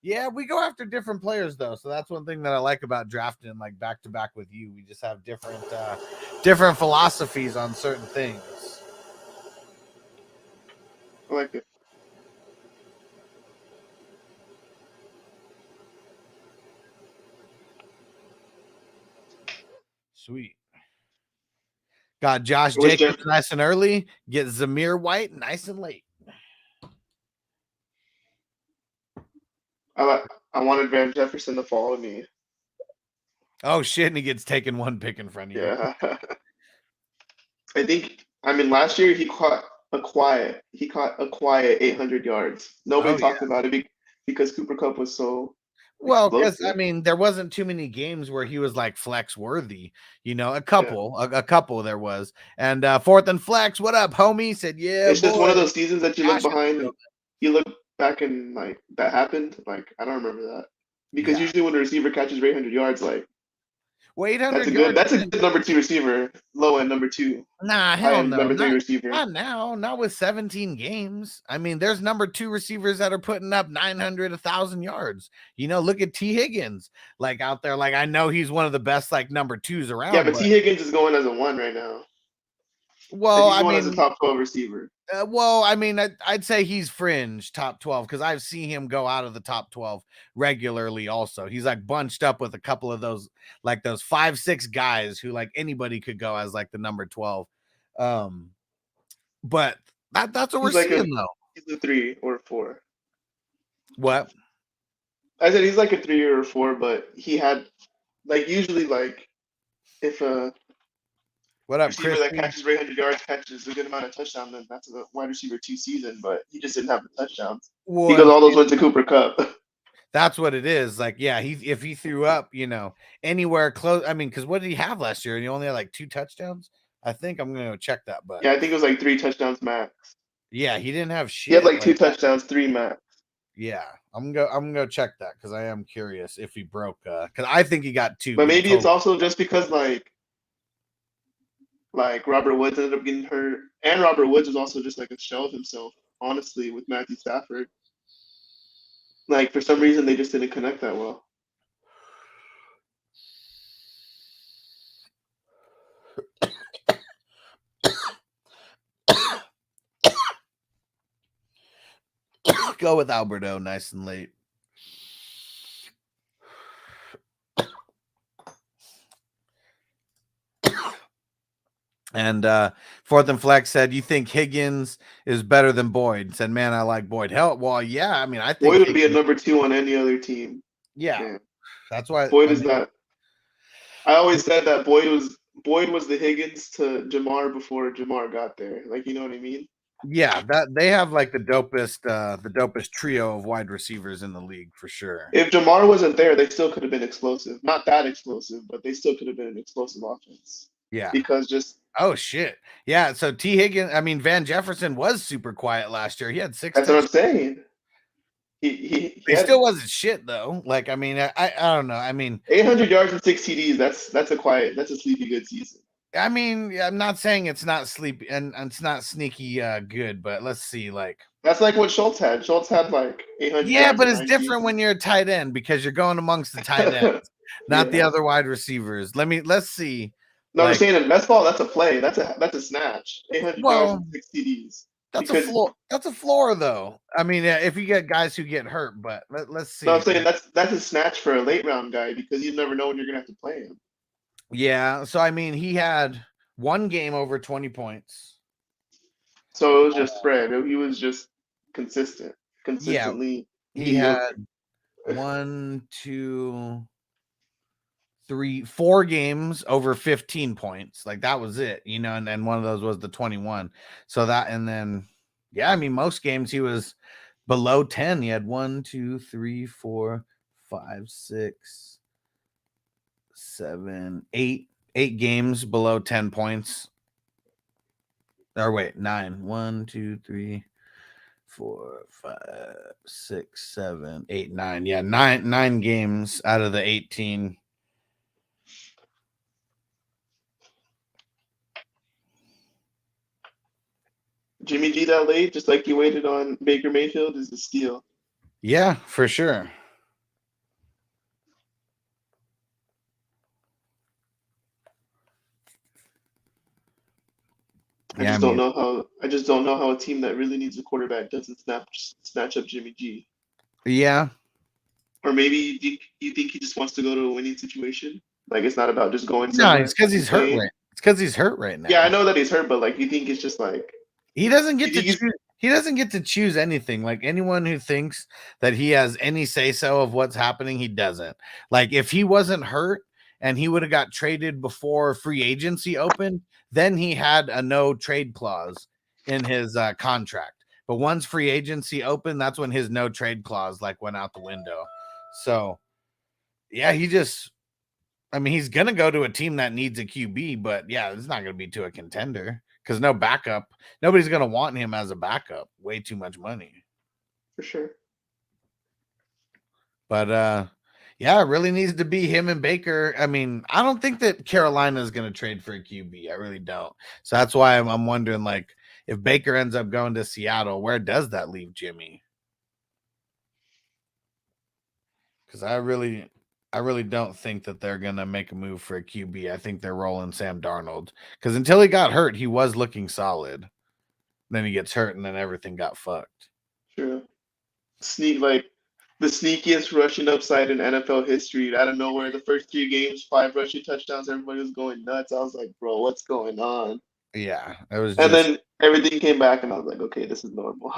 Yeah, we go after different players though, so that's one thing that I like about drafting like back to back with you. We just have different philosophies on certain things. I like it. Sweet. Got Josh I wish Jacobs nice and early. Get Zamir White nice and late. I wanted Van Jefferson to follow me. Oh shit, and he gets taken 1 pick in front of you. Yeah. I mean, last year he caught a quiet 800 yards. Nobody talked about it because Cooper Kupp was so well, because explosive. I mean, there wasn't too many games where he was like flex worthy. A couple there was. And 4th and flex, what up, homie? Said, yeah. It's boy. just one of those seasons that you look Gosh, behind and you look back and like that happened. Like I don't remember that because usually when a receiver catches 800 yards, like well, 800 that's a good number 2 receiver, low end number 2. Nah, hell no. Number 3 receiver. Not now. Not with 17 games. I mean, there's number 2 receivers that are putting up 900, 1,000 yards. Look at T. Higgins, like out there. Like I know he's one of the best like number 2s around. Yeah, but T. Higgins is going as a 1 right now. Well, he's going as a top 12 receiver. I'd say he's fringe top 12 because I've seen him go out of the top 12 regularly. Also, he's like bunched up with a couple of those 5-6 guys who like anybody could go as like the number 12. But that's what we're seeing though. He's a 3 or 4. What? I said he's like a 3 or a 4, but he had like usually like if what up, receiver that catches 800 yards catches a good amount of touchdowns, then that's a wide receiver 2 season. But he just didn't have the touchdowns because all those went to Cooper Kupp. That's what it is. Like, yeah, if he threw up, anywhere close. I mean, because what did he have last year? And he only had like 2 touchdowns. I think I'm gonna check that, but yeah, I think it was like 3 touchdowns max. Yeah, he didn't have shit. He had like 2 touchdowns, 3 max. Yeah, I'm gonna check that because I am curious if he broke. Because I think he got 2. But maybe it's also just because like Robert Woods ended up getting hurt, and Robert Woods was also just like a shell of himself, honestly, with Matthew Stafford. Like for some reason they just didn't connect that well. go with Alberto nice and late. And Fourth and Flex said, "You think Higgins is better than Boyd?" Said, "Man, I like Boyd." Hell, well, yeah. I mean, I think Boyd would be a number 2 on any other team. Yeah, Man. that's why Boyd is not. I always said that Boyd was the Higgins to Jamar before Jamar got there. Like, you know what I mean? Yeah, that they have like the dopest trio of wide receivers in the league for sure. If Jamar wasn't there, they still could have been explosive. Not that explosive, but they still could have been an explosive offense. Yeah. Because just oh shit. Yeah. So T. Higgins, I mean Van Jefferson was super quiet last year. He had 6 That's what I'm saying. He still wasn't shit though. Like, I mean, I don't know. I mean 800 yards and 6 TDs, that's a sleepy good season. I mean, I'm not saying it's not sleepy and it's not sneaky good, but let's see, like that's like what Schultz had. Schultz had like 800. Yeah, but it's different when you're a tight end because you're going amongst the tight ends, not the other wide receivers. Let's see. No, I'm saying in best ball, that's a play. That's a snatch. 800 yards and 6 TDs. That's a floor. That's a floor, though. I mean, if you get guys who get hurt, but let's see. No, I'm saying that's a snatch for a late round guy because you never know when you're gonna have to play him. Yeah, so I mean, he had one game over 20 points. So it was just spread. He was just consistently. Yeah, he had 4 games over 15 points. Like that was it, you know, and then one of those was the 21. So that, and then, yeah, I mean, most games he was below 10. He had 1, 2, 3, 4, 5, 6, 7, 8 games below 10 points. Or wait, 9. 1, 2, 3, 4, 5, 6, 7, 8, 9. Yeah, nine games out of the 18. Jimmy G that late, just like you waited on Baker Mayfield, is a steal. Yeah, for sure. I just don't know how a team that really needs a quarterback doesn't snatch up Jimmy G. Yeah. Or maybe you think he just wants to go to a winning situation? Like it's not about just going somewhere. No, it's because he's hurt. Right. It's because he's hurt right now. Yeah, I know that he's hurt, but like you think it's just like he doesn't get to choose. He doesn't get to choose anything. Like anyone who thinks that he has any say so of what's happening, he doesn't. Like if he wasn't hurt and he would have got traded before free agency opened, then he had a no trade clause in his contract. But once free agency opened, that's when his no trade clause like went out the window. So yeah, he's going to go to a team that needs a QB, but yeah, it's not going to be to a contender because no backup. Nobody's going to want him as a backup. Way too much money. For sure. But yeah, it really needs to be him and Baker. I mean, I don't think that Carolina is going to trade for a QB. I really don't. So that's why I'm wondering, like, if Baker ends up going to Seattle, where does that leave Jimmy? Because I really don't think that they're going to make a move for a QB. I think they're rolling Sam Darnold. Because until he got hurt, he was looking solid. Then he gets hurt, and then everything got fucked. True. The sneakiest rushing upside in NFL history. Out of nowhere, the first 3 games, 5 rushing touchdowns. Everybody was going nuts. I was like, bro, what's going on? Yeah. It was and then everything came back, and I was like, okay, this is normal.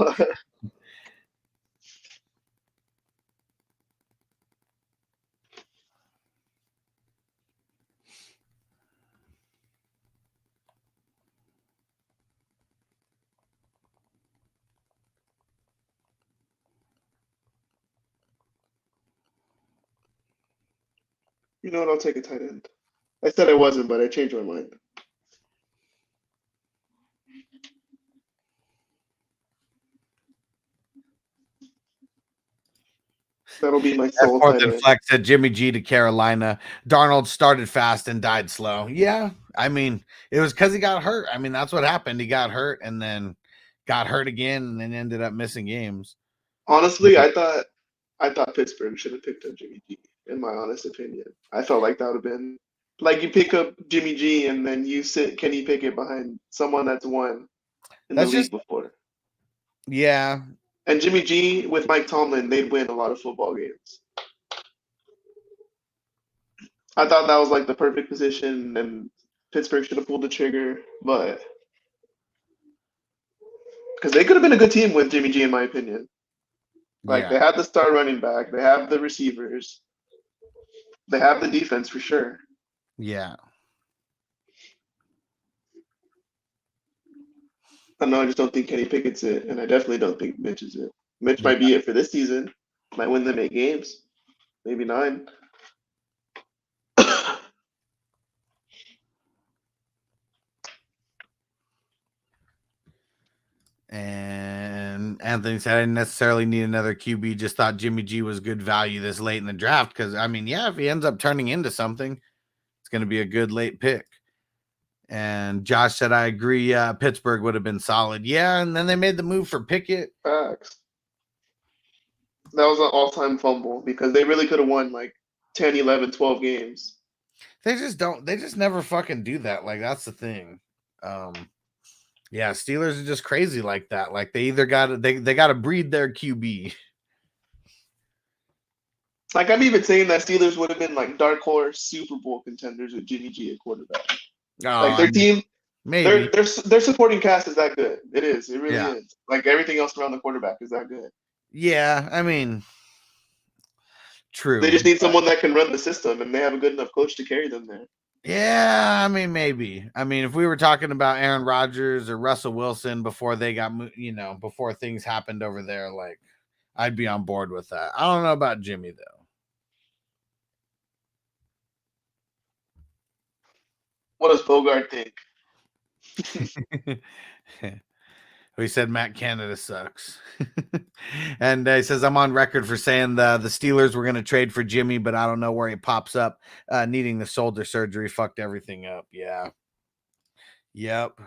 You know what? I'll take a tight end. I said I wasn't, but I changed my mind. That'll be my sole tight end. Flex said Jimmy G to Carolina. Darnold started fast and died slow. Yeah, I mean, it was because he got hurt. I mean, that's what happened. He got hurt and then got hurt again and then ended up missing games. Honestly, I thought Pittsburgh should have picked up Jimmy G, in my honest opinion. I felt like that would have been like you pick up Jimmy G and then you sit Kenny Pickett behind someone that's won in the league before. Yeah. And Jimmy G with Mike Tomlin, they'd win a lot of football games. I thought that was like the perfect position, and Pittsburgh should have pulled the trigger, but because they could have been a good team with Jimmy G, in my opinion. Like Yeah. they have the star running back, they have the receivers, they have the defense for sure. Yeah. I know, I just don't think Kenny Pickett's it, and I definitely don't think Mitch is it. Mitch Yeah. might be it for this season, might win them 8 games, maybe 9. And Anthony said, I didn't necessarily need another QB. Just thought Jimmy G was good value this late in the draft. Because, I mean, yeah, if he ends up turning into something, it's going to be a good late pick. And Josh said, I agree. Pittsburgh would have been solid. Yeah. And then they made the move for Pickett. Facts. That was an all-time fumble because they really could have won like 10, 11, 12 games. They just never fucking do that. Like, that's the thing. Yeah, Steelers are just crazy like that. Like they either they got to breed their QB. Like I'm even saying that Steelers would have been like dark horse Super Bowl contenders with Jimmy G at quarterback. Like their team, maybe their supporting cast is that good. It is. It really Yeah. is. Like everything else around the quarterback is that good. Yeah, I mean, true. They just need someone that can run the system, and they have a good enough coach to carry them there. Yeah, I mean, maybe. I mean, if we were talking about Aaron Rodgers or Russell Wilson before they got, before things happened over there, like I'd be on board with that. I don't know about Jimmy though. What does Bogart think? We said Matt Canada sucks. And he says, I'm on record for saying the Steelers were going to trade for Jimmy, but I don't know where he pops up. Needing the shoulder surgery fucked everything up. Yeah. Yep.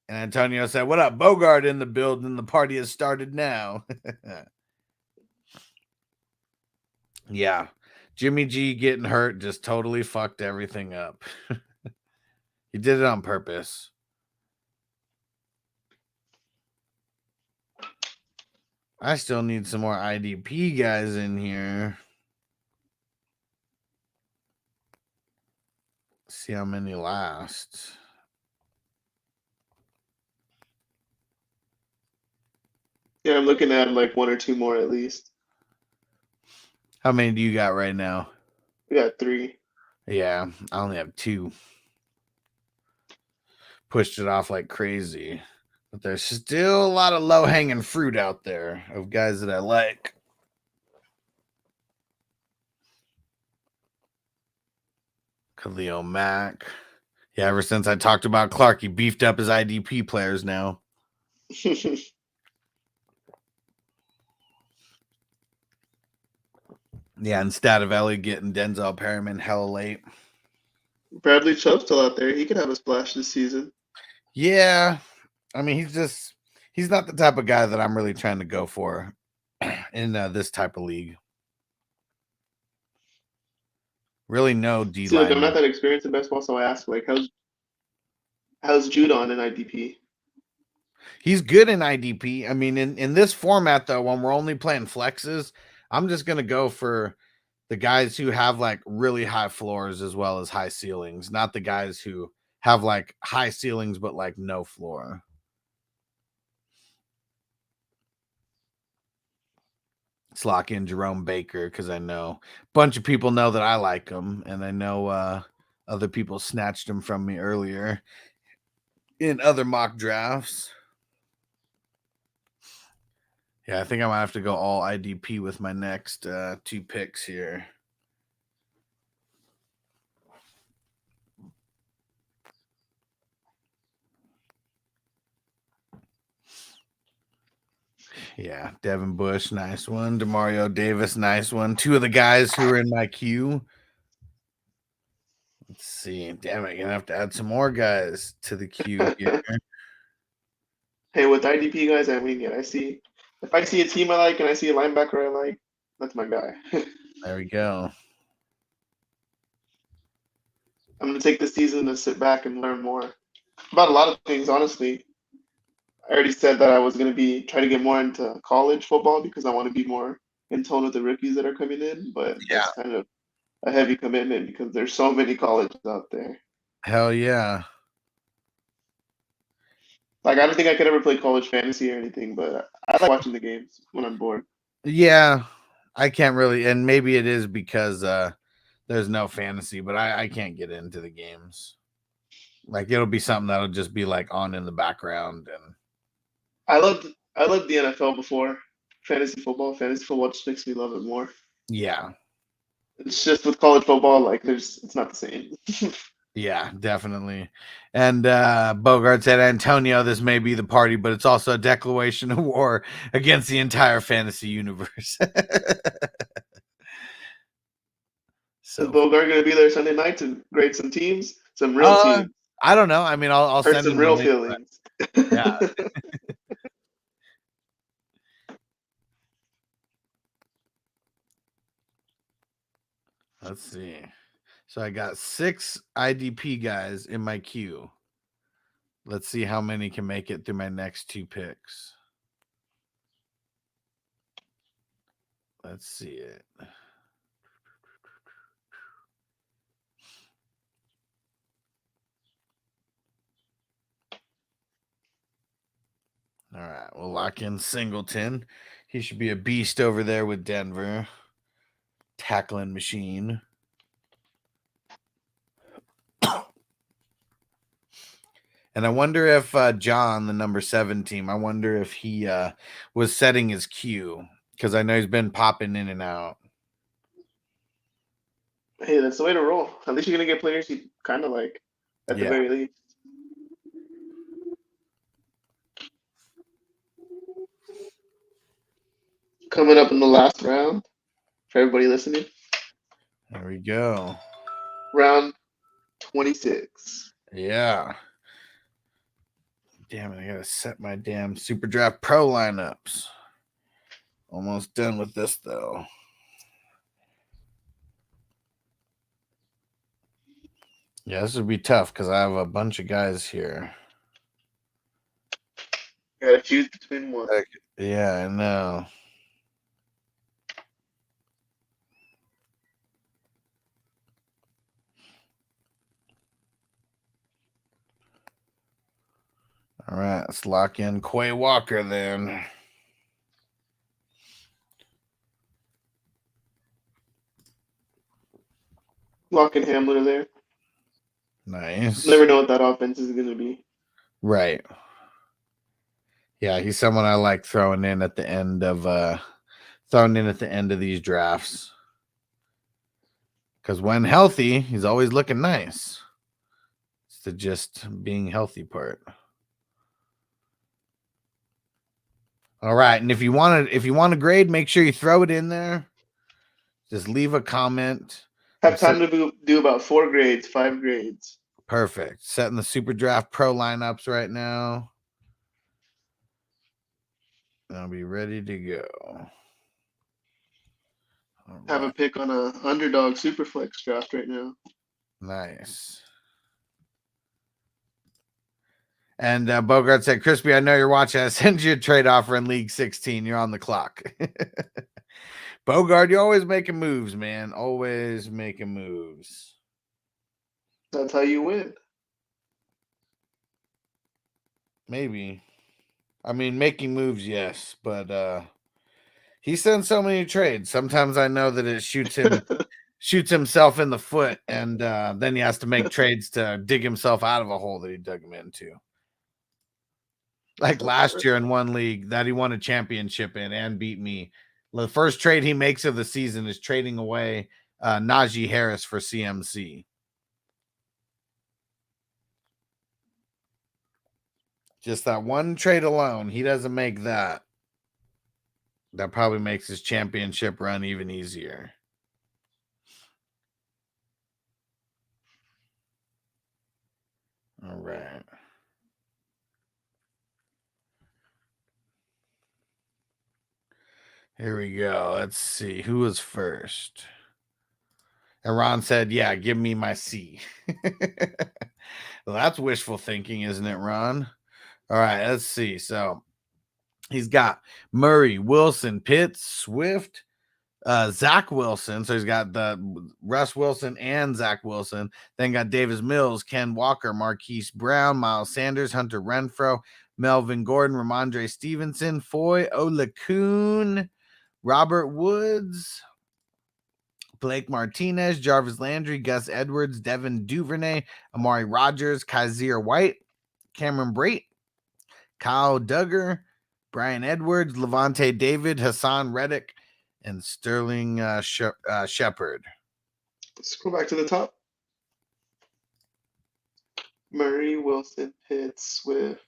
And Antonio said, what up, Bogart in the building? The party has started now. Yeah. Jimmy G getting hurt just totally fucked everything up. He did it on purpose. I still need some more IDP guys in here. See how many last. Yeah, I'm looking at like 1 or 2 more at least. How many do you got right now? We got 3. Yeah, I only have 2. Pushed it off like crazy. But there's still a lot of low-hanging fruit out there of guys that I like. Khalil Mack. Yeah, ever since I talked about Clark, he beefed up his IDP players now. Yeah, instead of Ellie getting Denzel Perryman hella late. Bradley Chubb's still out there. He could have a splash this season. Yeah. I mean, he's not the type of guy that I'm really trying to go for in this type of league. Really no D See, line. like, I'm not that experienced in basketball, so I ask, like, how's Judon in IDP? He's good in IDP. I mean, in this format, though, when we're only playing flexes, I'm just going to go for the guys who have, like, really high floors as well as high ceilings, not the guys who have, like, high ceilings but, like, no floor. Let's lock in Jerome Baker because I know a bunch of people know that I like him, and I know other people snatched him from me earlier in other mock drafts. Yeah, I think I might have to go all IDP with my next 2 picks here. Yeah, Devin Bush, nice one. DeMario Davis, nice one. 2 of the guys who are in my queue. Let's see. Damn it, I'm going to have to add some more guys to the queue here. Hey, with IDP guys, I mean, yeah, if I see a team I like and I see a linebacker I like, that's my guy. There we go. I'm going to take this season to sit back and learn more about a lot of things, honestly. I already said that I was going to be trying to get more into college football because I want to be more in tone with the rookies that are coming in, but Yeah. that's kind of a heavy commitment because there's so many colleges out there. Hell yeah. Like I don't think I could ever play college fantasy or anything, but I like watching the games when I'm bored. Yeah. I can't really, and maybe it is because there's no fantasy, but I can't get into the games. Like it'll be something that'll just be like on in the background and I loved the NFL before fantasy football. Fantasy football just makes me love it more. yeah. It's just with college football, like it's not the same. Yeah, definitely. And Bogart said, Antonio, this may be the party, but it's also a declaration of war against the entire fantasy universe. Is So Bogart gonna be there Sunday night to grade some teams, some real teams, I don't know. I mean, I'll hurt send some him the real link. But feelings? yeah, let's see. So I got 6 IDP guys in my queue. Let's see how many can make it through my next 2 picks. Let's see it. All right, we'll lock in Singleton. He should be a beast over there with Denver. Tackling machine. And I wonder if John, the number 7 team, I wonder if he was setting his queue because I know he's been popping in and out. Hey, that's the way to roll. At least you're gonna get players you kind of like, at the Yeah. very least. Coming up in the last round, for everybody listening, There we go. round 26. Yeah. Damn it, I gotta set my damn Super Draft Pro lineups. Almost done with this though. Yeah, this would be tough because I have a bunch of guys here. You gotta choose between one. Yeah, I know. All right, let's lock in Quay Walker then. Locking Hamler there. Nice. Never know what that offense is gonna be. Right. Yeah, he's someone I like throwing in at the end of these drafts. Because when healthy, he's always looking nice. It's the just being healthy part. All right, and if you want to grade, make sure you throw it in there. Just leave a comment. Have time to do about 4 grades, 5 grades. Perfect. Setting the Super Draft Pro lineups right now. I'll be ready to go. All Have a right. pick on a underdog superflex draft right now. Nice. And Bogart said, Crispy, I know you're watching. I sent you a trade offer in League 16. You're on the clock. Bogart, you're always making moves, man. Always making moves. That's how you win. Maybe. I mean, making moves, yes. But he sends so many trades. Sometimes I know that it shoots himself in the foot, and then he has to make trades to dig himself out of a hole that he dug him into. Like last year in one league that he won a championship in and beat me. The first trade he makes of the season is trading away Najee Harris for CMC. Just that one trade alone, he doesn't make that. That probably makes his championship run even easier. All right. Here we go. Let's see. Who was first? And Ron said, yeah, give me my C. Well, that's wishful thinking, isn't it, Ron? All right, let's see. So he's got Murray, Wilson, Pitts, Swift, Zach Wilson. So he's got the Russ Wilson and Zach Wilson. Then got Davis Mills, Ken Walker, Marquise Brown, Miles Sanders, Hunter Renfro, Melvin Gordon, Ramondre Stevenson, Foy Olakun, Robert Woods, Blake Martinez, Jarvis Landry, Gus Edwards, Devin Duvernay, Amari Rogers, Kaiser White, Cameron Brate, Kyle Duggar, Brian Edwards, Levante David, Hassan Reddick, and Sterling Shepard. Let's go back to the top. Murray, Wilson, Pitts, Swift.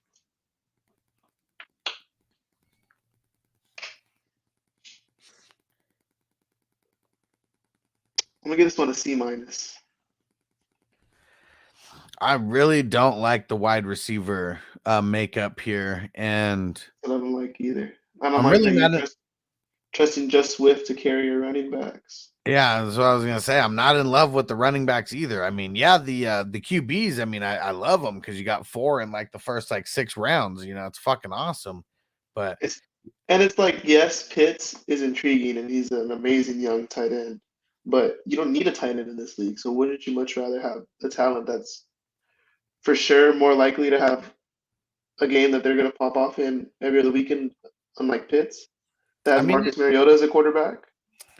I'm gonna give this one a C-. I really don't like the wide receiver makeup here, and I don't like either. I don't I'm like really that not you're trusting just Swift to carry your running backs. Yeah, that's what I was gonna say. I'm not in love with the running backs either. I mean, yeah, the QBs. I mean, I love them because you got 4 in like the first like 6 rounds. You know, it's fucking awesome. But It's like, yes, Pitts is intriguing and he's an amazing young tight end, but you don't need a tight end in this league. So wouldn't you much rather have a talent that's for sure more likely to have a game that they're going to pop off in every other weekend, unlike Pitts, that has Marcus Mariota as a quarterback?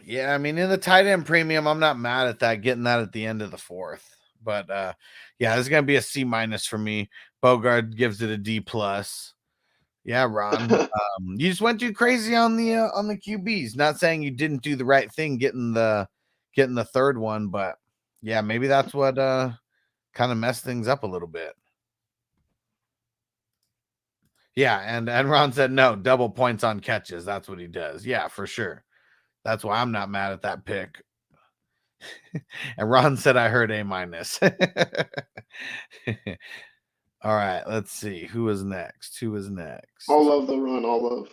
Yeah, I mean, in the tight end premium, I'm not mad at that, getting that at the end of the 4th. But yeah, this is gonna be a C- for me. Bogard gives it a D+. Yeah, Ron. You just went too crazy on the QBs. Not saying you didn't do the right thing getting the 3rd one, but yeah, maybe that's what kind of messed things up a little bit. Yeah, and Ron said no, double points on catches. That's what he does. Yeah, for sure. That's why I'm not mad at that pick. And Ron said I heard A-. All right, let's see. Who is next? All love the run, all love.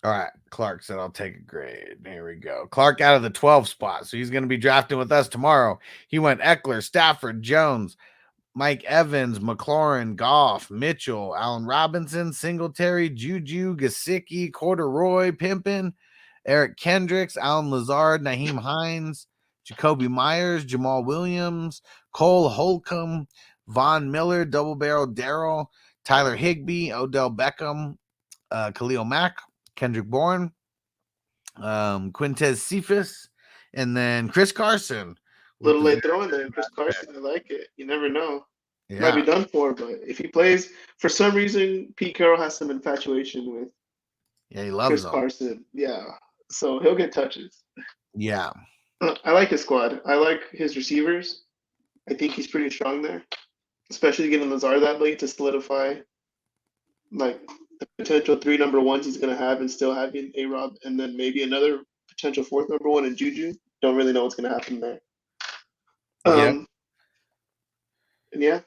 All right, Clark said I'll take a grade. Here we go. Clark out of the 12 spot, so he's going to be drafting with us tomorrow. He went Eckler, Stafford, Jones, Mike Evans, McLaurin, Goff, Mitchell, Allen Robinson, Singletary, Juju, Gesicki, Corduroy, Pimpin, Eric Kendricks, Alan Lazard, Naheem Hines, Jacoby Myers, Jamal Williams, Cole Holcomb, Von Miller, Double Barrel Darrell, Tyler Higbee, Odell Beckham, Khalil Mack, Kendrick Bourne, Quintez Cephas, and then Chris Carson. Little late throwing there, Chris Carson. I like it. You never know. Yeah. Might be done for, but if he plays, for some reason, Pete Carroll has some infatuation with he loves Chris him. Carson. Yeah, so he'll get touches. Yeah. I like his squad. I like his receivers. I think he's pretty strong there, especially getting Lazard that late to solidify like the potential 3 number ones he's going to have and still having A-Rob and then maybe another potential 4th number one in Juju. Don't really know what's going to happen there. And yeah,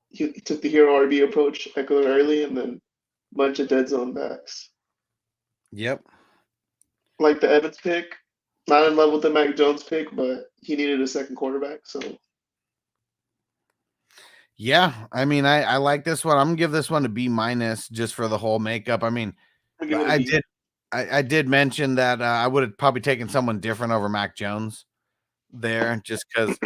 he took the hero RB approach, Eckler early, and then a bunch of dead zone backs. Yep. Like the Evans pick, not in love with the Mac Jones pick, but he needed a second quarterback. So yeah, I mean, I like this one. I'm gonna give this one a B- just for the whole makeup. I mean, I did mention that I would have probably taken someone different over Mac Jones there, just because.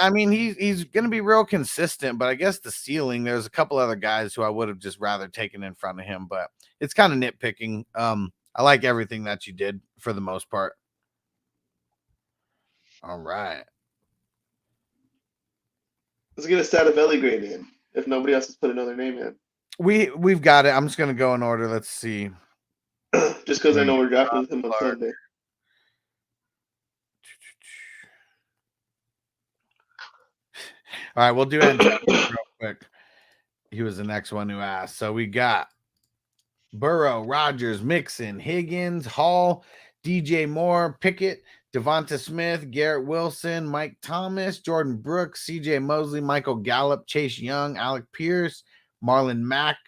I mean, he's going to be real consistent, but I guess the ceiling, there's a couple other guys who I would have just rather taken in front of him, but it's kind of nitpicking. I like everything that you did for the most part. All right. Let's get a Stativelli grade in if nobody else has put another name in. We've got it. I'm just going to go in order. Let's see. Just because I know we're drafting him on Sunday. All right, we'll do it real quick. He was the next one who asked. So we got Burrow, Rodgers, Mixon, Higgins, Hall, DJ Moore, Pickett, Devonta Smith, Garrett Wilson, Mike Thomas, Jordan Brooks, CJ Mosley, Michael Gallup, Chase Young, Alec Pierce, Marlon Mack,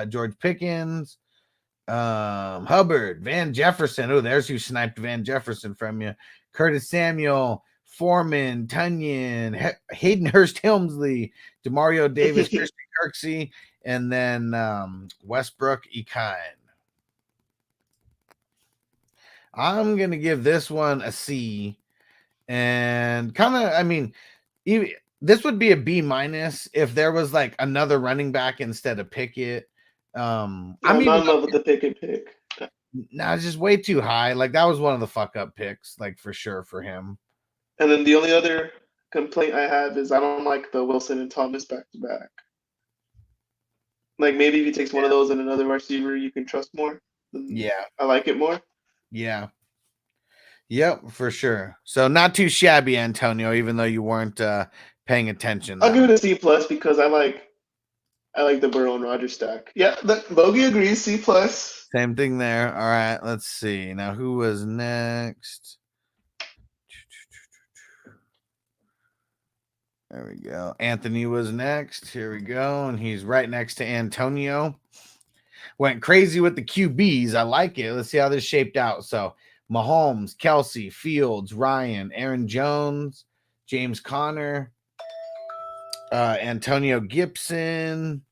George Pickens, Hubbard, Van Jefferson. Oh, there's who sniped Van Jefferson from you. Curtis Samuel, Foreman, Tunyon, Hayden Hurst Helmsley, Demario Davis, Christian Kirksey, and then Westbrook Ekine. I'm going to give this one a C. And kind of, I mean, this would be a B minus if there was like another running back instead of Pickett. I'm not in love with the Pickett pick. Nah, it's just way too high. Like that was one of the fuck up picks, like for sure for him. And then the only other complaint I have is I don't like the Wilson and Thomas back to back. Like maybe if he takes one of those and another receiver you can trust more. Yeah, I like it more. Yeah. Yep, for sure. So not too shabby, Antonio, even though you weren't paying attention. I'll give it a C plus because I like the Burrow and Rodgers stack. Yeah, Bogey agrees. C plus. Same thing there. All right, let's see. Now, who was next? There we go. Anthony was next. Here we go. And he's right next to Antonio. Went crazy with the QBs. I like it. Let's see how this shaped out. So Mahomes, Kelsey, Fields, Ryan, Aaron Jones, James Conner, Antonio Gibson,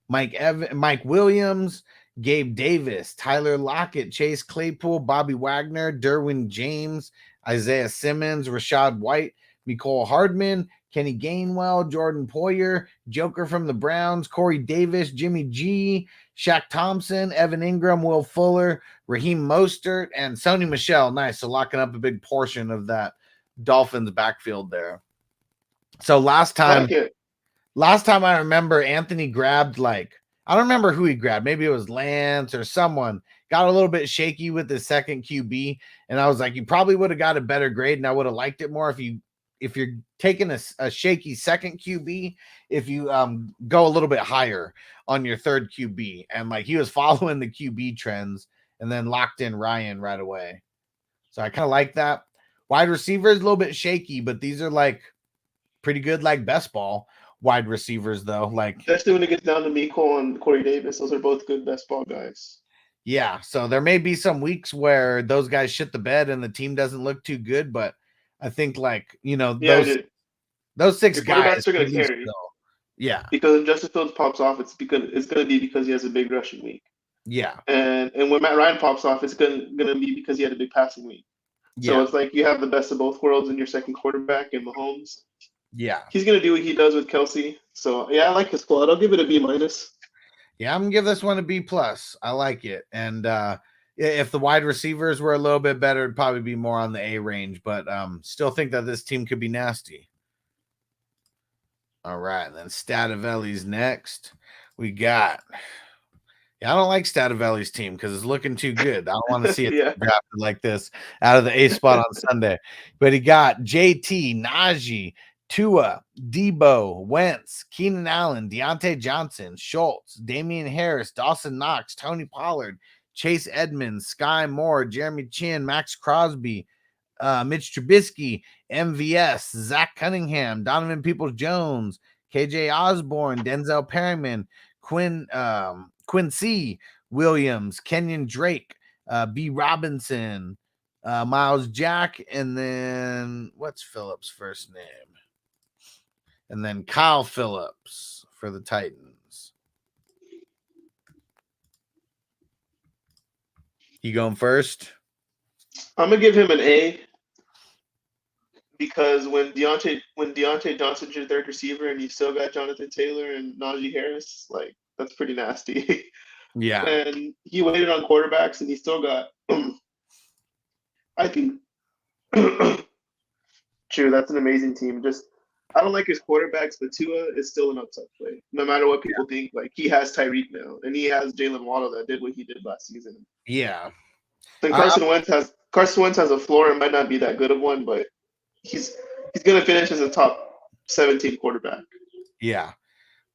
Mike Williams, Gabe Davis, Tyler Lockett, Chase Claypool, Bobby Wagner, Derwin James, Isaiah Simmons, Rashad White, Mecole Hardman, Kenny Gainwell, Jordan Poyer, Joker from the Browns, Corey Davis, Jimmy G, Shaq Thompson, Evan Ingram, Will Fuller, Raheem Mostert, and Sony Michel. Nice. So locking up a big portion of that Dolphins backfield there. So last time I remember Anthony grabbed I don't remember who he grabbed. Maybe it was Lance or someone. Got a little bit shaky with the second QB. And I was like, you probably would have got a better grade and I would have liked it more if you're taking a shaky second QB, if you go a little bit higher on your third QB. And he was following the QB trends and then locked in Ryan right away. So I kind of like that. Wide receiver is a little bit shaky, but these are pretty good best ball wide receivers though. Especially when it gets down to Mecole and Corey Davis. Those are both good best ball guys. Yeah. So there may be some weeks where those guys shit the bed and the team doesn't look too good, but I think those six guys are going to carry. Yeah. Because if Justin Fields pops off, it's going to be because he has a big rushing week. Yeah. And when Matt Ryan pops off, it's going to be because he had a big passing week. So it's like you have the best of both worlds in your second quarterback in Mahomes. Yeah. He's going to do what he does with Kelsey. So, yeah, I like his squad. I'll give it a B minus. Yeah, I'm going to give this one a B plus. I like it. And if the wide receivers were a little bit better, it'd probably be more on the A range. But still think that this team could be nasty. All right. And then Stativelli's next. We got... I don't like Stativelli's team because it's looking too good. I don't want to see it drafted like this out of the A spot on Sunday. But he got JT, Najee, Tua, Debo, Wentz, Keenan Allen, Deontay Johnson, Schultz, Damian Harris, Dawson Knox, Tony Pollard, Chase Edmonds, Sky Moore, Jeremy Chin, Max Crosby, Mitch Trubisky, MVS, Zach Cunningham, Donovan Peoples-Jones, KJ Osborne, Denzel Perryman, Quincy Williams, Kenyon Drake, B. Robinson, Miles Jack, and then what's Phillips' first name? And then Kyle Phillips for the Titans. You going first? I'm gonna give him an A because when Deontay Johnson's your third receiver and you still got Jonathan Taylor and Najee Harris, that's pretty nasty. Yeah. And he waited on quarterbacks and he still got I think true, that's an amazing team. Just I don't like his quarterbacks, but Tua is still an upside play. No matter what people think, he has Tyreek now and he has Jalen Waddle that did what he did last season. Yeah. Then Carson Wentz has a floor and might not be that good of one, but he's gonna finish as a top 17 quarterback. Yeah.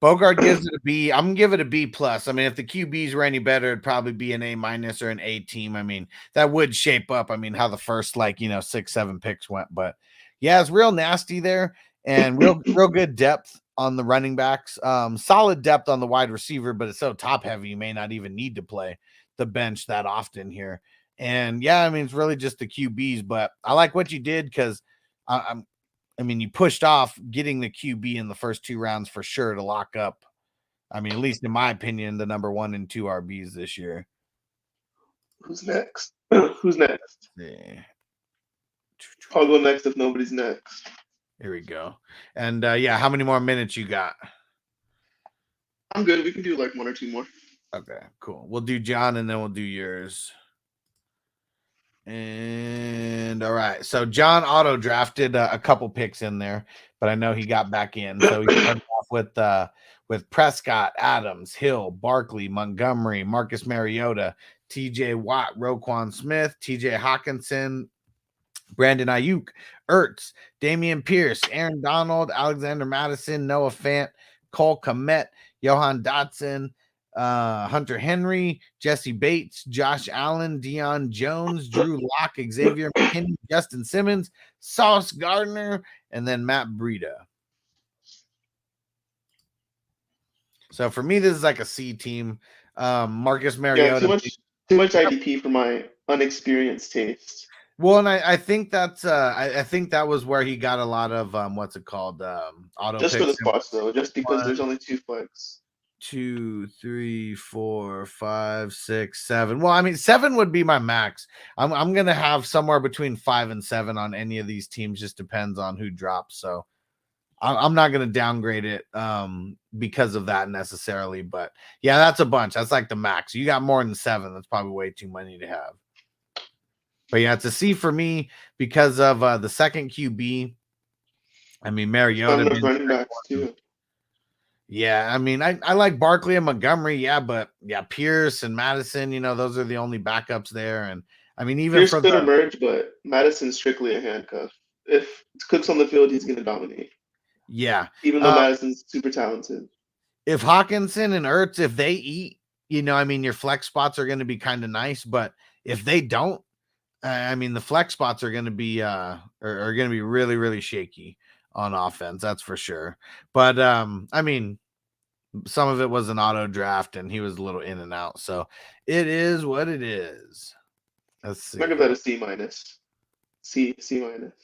Bogart gives it a B. I'm gonna give it a B plus. I mean, if the QBs were any better, it'd probably be an A minus or an A team. I mean, that would shape up. I mean, how the first 6, 7 picks went, but yeah, it's real nasty there and real good depth on the running backs. Solid depth on the wide receiver, but it's so top heavy, you may not even need to play the bench that often here. And yeah, I mean, it's really just the QBs, but I like what you did because I mean, you pushed off getting the QB in the first 2 rounds for sure to lock up. I mean, at least in my opinion, the number 1 and 2 RBs this year. Who's next? Who's next? Yeah. I'll go next if nobody's next. Here we go. And yeah, how many more minutes you got? I'm good. We can do like 1 or 2 more. Okay, cool. We'll do John and then we'll do yours. And all right. So John auto drafted a couple picks in there, but I know he got back in. So he started off with Prescott, Adams, Hill, Barkley, Montgomery, Marcus Mariota, TJ Watt, Roquan Smith, TJ Hawkinson, Brandon Ayuk, Ertz, Damian Pierce, Aaron Donald, Alexander Madison, Noah Fant, Cole Kmet, Johan Dotson, Hunter Henry, Jesse Bates, Josh Allen, Deion Jones, Drew Lock, Xavier McKinney, Justin Simmons, Sauce Gardner, and then Matt Breida. So for me, this is like a C team. Marcus Mariota. Yeah, too much IDP for my unexperienced taste. Well, and I think that's I think that was where he got a lot of what's it called? Auto just picks. for the spots though, just because there's only 2 flex. 2, 3, 4, 5, 6, 7. Well, I mean, 7 would be my max. I'm gonna have somewhere between 5 and 7 on any of these teams. Just depends on who drops. So I'm not gonna downgrade it because of that necessarily. But yeah, that's a bunch. That's like the max. You got more than 7. That's probably way too many to have. But yeah, it's a C for me because of the second QB. I mean, Mariota. Running backs too. Yeah, I mean, I like Barkley and Montgomery, yeah, but yeah, Pierce and Madison, you know, those are the only backups there. And I mean, even Pierce for could emerge, but Madison's strictly a handcuff. If Cook's on the field, he's going to dominate. Yeah, even though Madison's super talented. If Hawkinson and Ertz, if they eat, you know, I mean, your flex spots are going to be kind of nice, but if they don't, I mean, the flex spots are going to be are going to be really, really shaky on offense. That's for sure. But I mean, some of it was an auto draft, and he was a little in and out. So it is what it is. Let's see. I'll give that a C minus. C minus.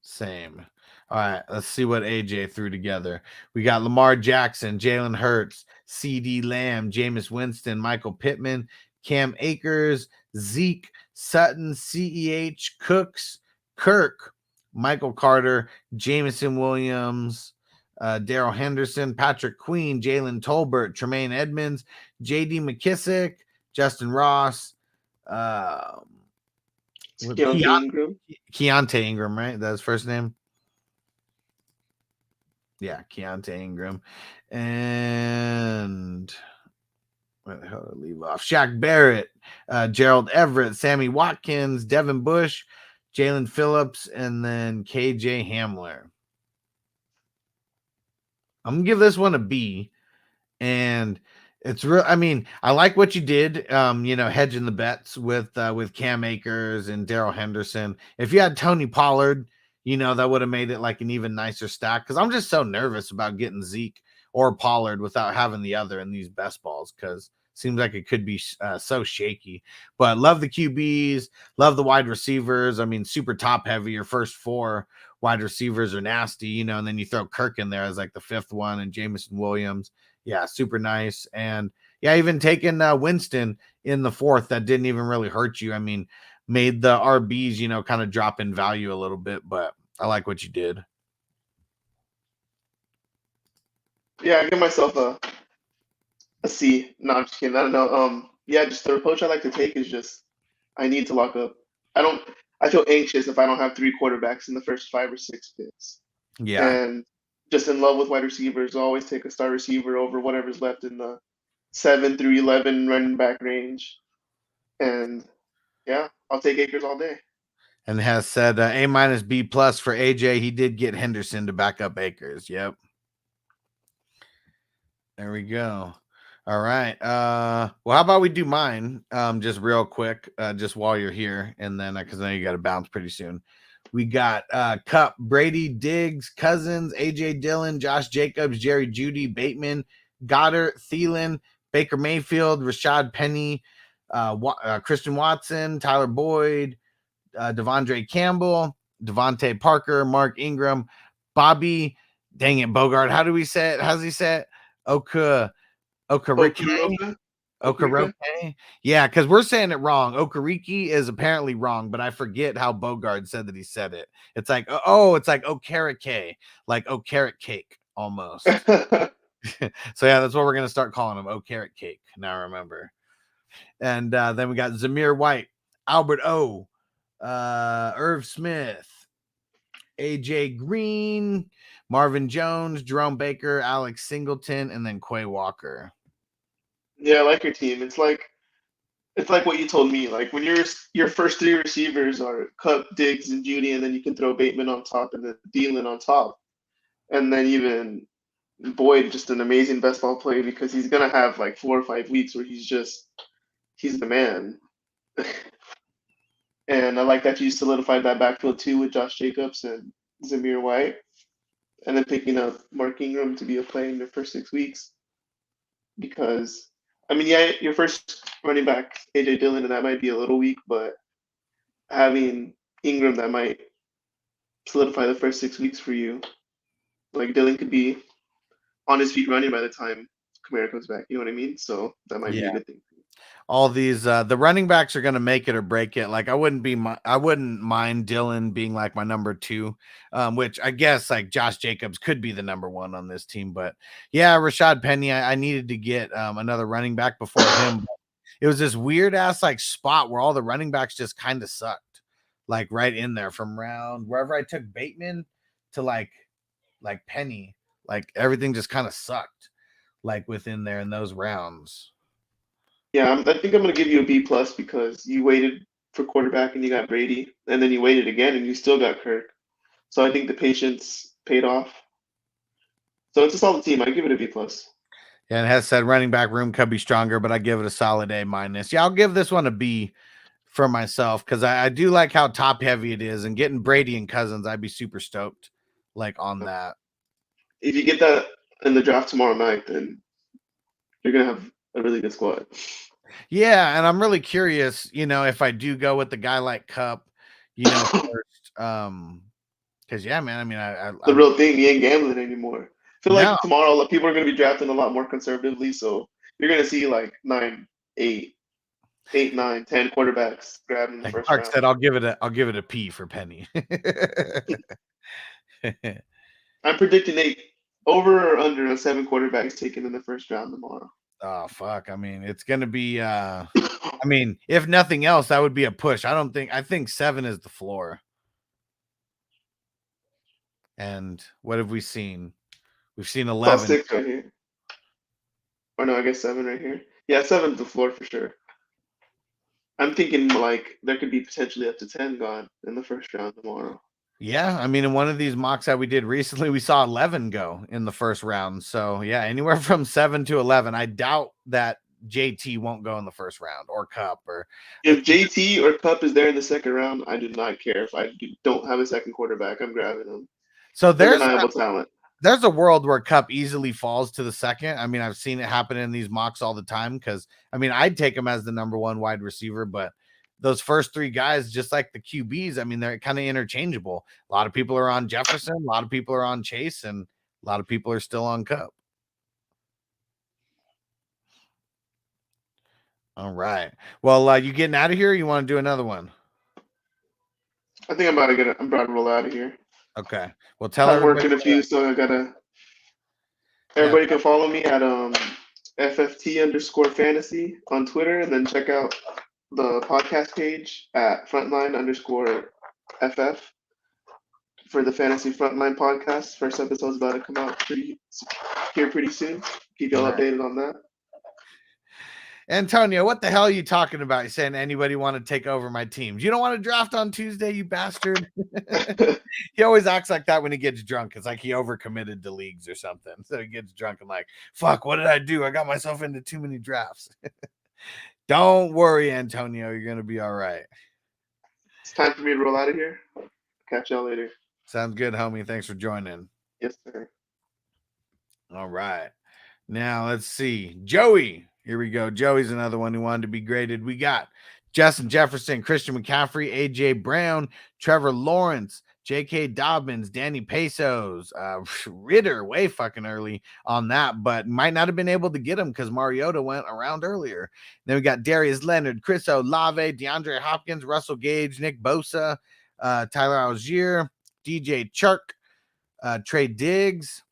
Same. All right, let's see what AJ threw together. We got Lamar Jackson, Jalen Hurts, CD Lamb, Jameis Winston, Michael Pittman, Cam Akers, Zeke, Sutton, CEH, Cooks, Kirk, Michael Carter, Jameson Williams, Darrell Henderson, Patrick Queen, Jalen Tolbert, Tremaine Edmonds, JD McKissick, Justin Ross, Keontae Ingram, right? That's his first name. Yeah, Keontae Ingram. And where the hell did I leave off? Shaq Barrett, Gerald Everett, Sammy Watkins, Devin Bush, Jalen Phillips, and then KJ Hamler. I'm gonna give this one a B. And it's real. I mean, I like what you did, you know, hedging the bets with Cam Akers and Darrell Henderson. If you had Tony Pollard, you know, that would have made it like an even nicer stack, because I'm just so nervous about getting Zeke or Pollard without having the other in these best balls, because it seems like it could be so shaky. But love the QBs, love the wide receivers. I mean, super top heavy. Your first 4 wide receivers are nasty, you know, and then you throw Kirk in there as like the 5th one, and Jameson Williams. Yeah, super nice. And yeah, even taking Winston in the 4th, that didn't even really hurt you. I mean, made the RBs, you know, kind of drop in value a little bit, but I like what you did. Yeah, I give myself a C. No, I'm just kidding. I don't know. Yeah, just the approach I like to take is just I need to lock up. I feel anxious if I don't have 3 quarterbacks in the first 5 or 6 picks. Yeah. And just in love with wide receivers. Always take a star receiver over whatever's left in the 7 through 11 running back range. And yeah, I'll take Akers all day. And has said A minus B plus for AJ. He did get Henderson to back up Akers. Yep. There we go. All right. Well, how about we do mine just real quick, just while you're here, and then because I know you got to bounce pretty soon. We got Cup, Brady, Diggs, Cousins, AJ Dillon, Josh Jacobs, Jerry Jeudy, Bateman, Goddard, Thielen, Baker Mayfield, Rashad Penny, Christian Watson, Tyler Boyd, Devondre Campbell, Devontae Parker, Mark Ingram, Bobby. Dang it, Bogart. How do we say it? How's he say it? Okarike. Okaroke. Yeah, because we're saying it wrong. Okariki is apparently wrong, but I forget how Bogard said that he said it. It's like, it's like Okarike, like carrot cake almost. So yeah, that's what we're gonna start calling him, carrot cake. Now I remember. And then we got Zamir White, Albert O, Irv Smith, AJ Green, Marvin Jones, Jerome Baker, Alex Singleton, and then Quay Walker. Yeah, I like your team. It's like what you told me. Like when your first three receivers are Cup, Diggs, and Judy, and then you can throw Bateman on top and then Thielen on top, and then even Boyd, just an amazing best ball play because he's gonna have like 4 or 5 weeks where he's the man. And I like that you solidified that backfield too with Josh Jacobs and Zamir White, and then picking up Mark Ingram to be a play in your first 6 weeks. Because I mean, yeah, your first running back, AJ Dillon, and that might be a little weak, but having Ingram that might solidify the first 6 weeks for you. Like Dillon could be on his feet running by the time Kamara comes back. You know what I mean? So that might be a good thing. All these the running backs are going to make it or break it. Like I wouldn't mind Dillon being like my number 2, which I guess like Josh Jacobs could be the number 1 on this team. But yeah, Rashad Penny, I needed to get another running back before him. It was this weird ass like spot where all the running backs just kind of sucked, like right in there from round wherever I took Bateman to like Penny, like everything just kind of sucked, like within there in those rounds. Yeah, I think I'm going to give you a B+ because you waited for quarterback and you got Brady, and then you waited again and you still got Kirk. So I think the patience paid off. So it's a solid team. I give it a B+. Yeah, and it has said running back room could be stronger, but I give it a solid A-. Yeah, I'll give this one a B for myself because I do like how top heavy it is, and getting Brady and Cousins, I'd be super stoked like on that. If you get that in the draft tomorrow night, then you're going to have a really good squad. Yeah, and I'm really curious, if I do go with the guy like Cup, first, because yeah, man, I mean, the real thing, he ain't gambling anymore. I feel like tomorrow people are going to be drafting a lot more conservatively, so you're going to see like 9, 8, 9, 10 quarterbacks grabbing the first Mark round. said, I'll give it a P for Penny. I'm predicting over or under 7 quarterbacks taken in the first round tomorrow. Oh fuck! I mean, it's gonna be. I mean, if nothing else, that would be a push. I think 7 is the floor. And what have we seen? We've seen 11. 6 right here. Or no, I guess 7 right here. Yeah, 7's the floor for sure. I'm thinking like there could be potentially up to 10 gone in the first round tomorrow. Yeah, I mean, in one of these mocks that we did recently, we saw 11 go in the first round. So yeah, anywhere from 7 to 11. I doubt that JT won't go in the first round or Cup or. If JT or Cup is there in the second round, I do not care if I don't have a second quarterback. I'm grabbing them. So there's undeniable talent. There's a world where Cup easily falls to the second. I mean, I've seen it happen in these mocks all the time because, I mean, I'd take him as the number 1 wide receiver, but those first 3 guys, just like the QBs, I mean, they're kind of interchangeable. A lot of people are on Jefferson, a lot of people are on Chase, and a lot of people are still on Cup. All right. Well, you getting out of here? Or you want to do another one? I think I'm about to roll out of here. Okay. Well, tell I'm working a few, so I gotta. Everybody can follow me at FFT_fantasy on Twitter, and then check out the podcast page at frontline_FF for the Fantasy Frontline podcast. First episode's about to come out pretty soon. Keep y'all updated on that. Antonio, what the hell are you talking about? You're saying anybody want to take over my teams? You don't want to draft on Tuesday, you bastard. He always acts like that when he gets drunk. It's like he overcommitted to leagues or something. So he gets drunk and like, fuck, what did I do? I got myself into too many drafts. Don't worry, Antonio. You're going to be all right. It's time for me to roll out of here. Catch y'all later. Sounds good, homie. Thanks for joining. Yes, sir. All right. Now let's see. Joey. Here we go. Joey's another one who wanted to be graded. We got Justin Jefferson, Christian McCaffrey, AJ Brown, Trevor Lawrence, J.K. Dobbins, Danny Pesos, Ritter way fucking early on that, but might not have been able to get him because Mariota went around earlier. Then we got Darius Leonard, Chris Olave, DeAndre Hopkins, Russell Gage, Nick Bosa, Tyler Algier, DJ Chark, Trey Diggs,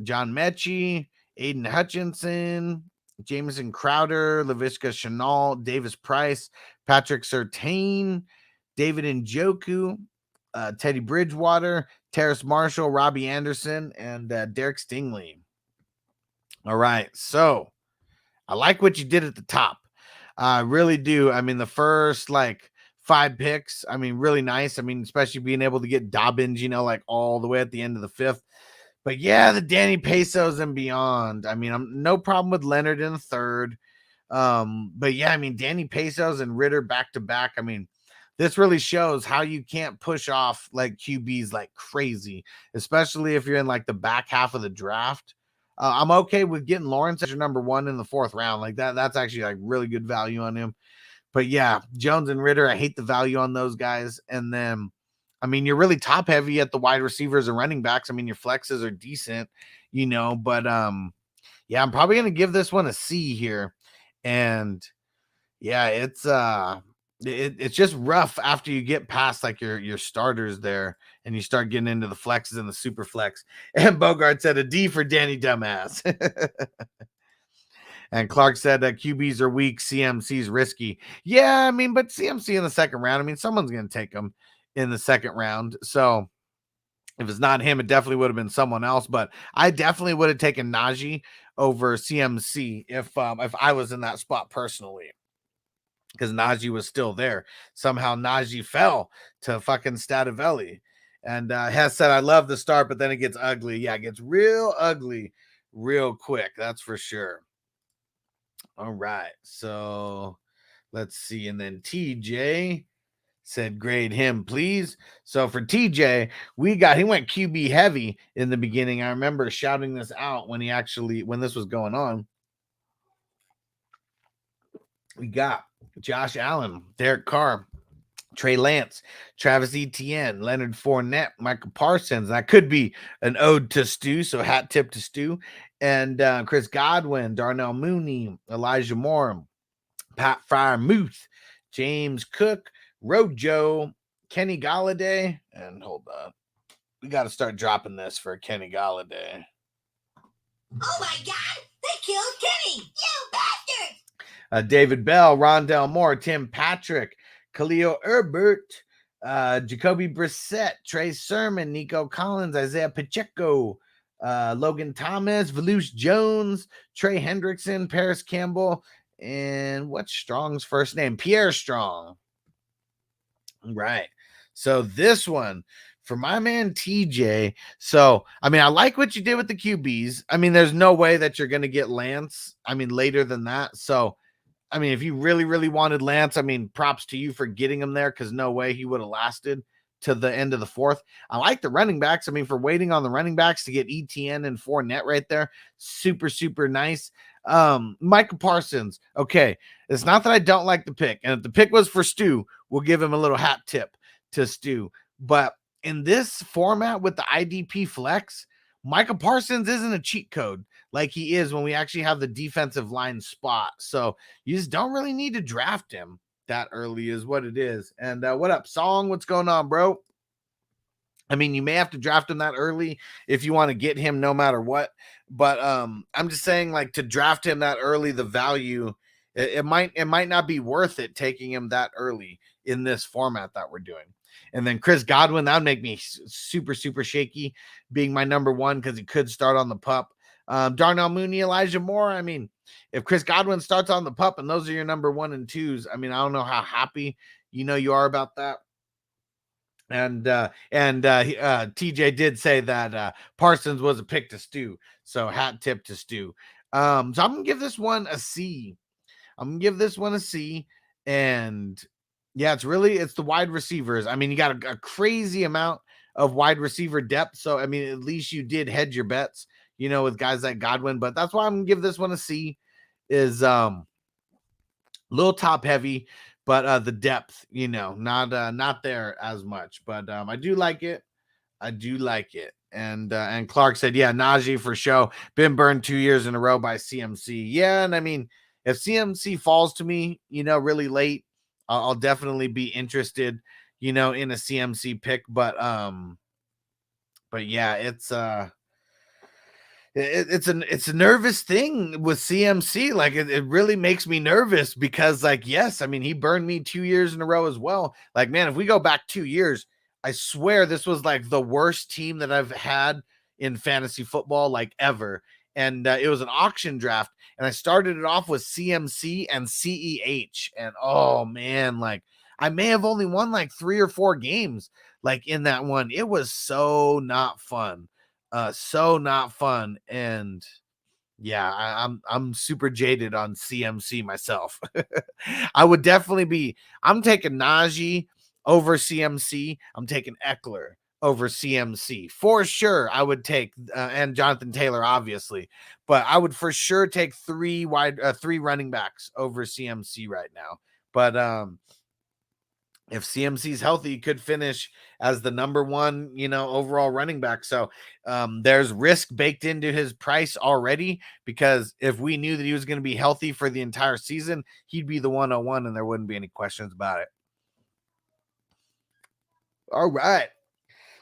John Mechie, Aiden Hutchinson, Jamison Crowder, Laviska Shenault, Davis Price, Patrick Surtain, David Njoku, Teddy Bridgewater, Terrace Marshall, Robbie Anderson, and Derek Stingley. All right, so I like what you did at the top. I really do. I mean, the first like 5 picks, I mean, really nice. I mean, especially being able to get Dobbins, you know, like all the way at the end of the 5th. But yeah, the Danny Pesos and beyond. I mean, I'm no problem with Leonard in the 3rd. But yeah, I mean, Danny Pesos and Ritter back to back. I mean, this really shows how you can't push off like QBs like crazy, especially if you're in like the back half of the draft. I'm okay with getting Lawrence as your number 1 in the 4th round. Like that's actually like really good value on him. But yeah, Jones and Ritter, I hate the value on those guys. And then, I mean, you're really top heavy at the wide receivers and running backs. I mean, your flexes are decent, you know, but yeah, I'm probably going to give this one a C here. And yeah, it's just rough after you get past like your starters there and you start getting into the flexes and the super flex. And Bogart said a D for Danny Dumbass. And Clark said that QBs are weak, CMC's risky. Yeah, I mean, but CMC in the 2nd round, I mean, someone's going to take him in the 2nd round. So if it's not him, it definitely would have been someone else. But I definitely would have taken Najee over CMC if I was in that spot personally, because Najee was still there. Somehow Najee fell to fucking Stativelli. And Hess said, I love the start, but then it gets ugly. Yeah, it gets real ugly real quick. That's for sure. All right. So let's see. And then TJ said, grade him, please. So for TJ, he went QB heavy in the beginning. I remember shouting this out when this was going on. We got Josh Allen, Derek Carr, Trey Lance, Travis Etienne, Leonard Fournette, Michael Parsons. That could be an ode to Stu, so hat tip to Stu. And Chris Godwin, Darnell Mooney, Elijah Moore, Pat Freiermuth, James Cook, Rojo, Kenny Galladay. And hold on. We got to start dropping this for Kenny Galladay. Oh my God, they killed Kenny, you bastard! David Bell, Rondell Moore, Tim Patrick, Khalil Herbert, Jacoby Brissett, Trey Sermon, Nico Collins, Isaiah Pacheco, Logan Thomas, Voluce Jones, Trey Hendrickson, Paris Campbell, and what's Strong's first name? Pierre Strong. Right. So this one for my man TJ. So, I mean, I like what you did with the QBs. I mean, there's no way that you're going to get Lance, I mean, later than that. So, I mean, if you really, really wanted Lance, I mean, props to you for getting him there, because no way he would have lasted to the end of the 4th. I like the running backs. I mean, for waiting on the running backs to get ETN and Fournette right there, super, super nice. Michael Parsons. Okay, it's not that I don't like the pick, and if the pick was for Stu, we'll give him a little hat tip to Stu. But in this format with the IDP flex, Michael Parsons isn't a cheat code like he is when we actually have the defensive line spot. So you just don't really need to draft him that early is what it is. And what up, Song? What's going on, bro? I mean, you may have to draft him that early if you want to get him no matter what. But I'm just saying, like, to draft him that early, the value, it might not be worth it taking him that early in this format that we're doing. And then Chris Godwin, that would make me super, super shaky being my number 1 because he could start on the pup. Darnell Mooney, Elijah Moore. I mean, if Chris Godwin starts on the pup and those are your number 1 and 2s, I mean, I don't know how happy you are about that. And TJ did say that Parsons was a pick to Stu, so hat tip to Stu. So I'm gonna give this one a C. And yeah, it's the wide receivers. I mean, you got a crazy amount of wide receiver depth. So I mean, at least you did hedge your bets, with guys like Godwin. But that's why I'm gonna give this one a C. Is a little top heavy. But the depth, not there as much. But I do like it. I do like it. And Clark said, yeah, Najee for show. Been burned 2 years in a row by CMC. Yeah, and I mean, if CMC falls to me, really late, I'll definitely be interested, in a CMC pick. But yeah, it's it's a nervous thing with CMC. Like it really makes me nervous because, like, yes, I mean, he burned me 2 years in a row as well. Like, man, if we go back 2 years, I swear this was like the worst team that I've had in fantasy football, like, ever. And it was an auction draft, and I started it off with CMC and CEH. And oh man, like, I may have only won like 3 or 4 games, like, in that one. It was so not fun. So not fun. And yeah, I'm super jaded on CMC myself. I would definitely I'm taking Najee over CMC. I'm taking Eckler over CMC for sure. I would take and Jonathan Taylor, obviously, but I would for sure take 3 running backs over CMC right now. But if CMC is healthy, he could finish as the number 1, overall running back. So there's risk baked into his price already, because if we knew that he was going to be healthy for the entire season, he'd be the 101 and there wouldn't be any questions about it. All right,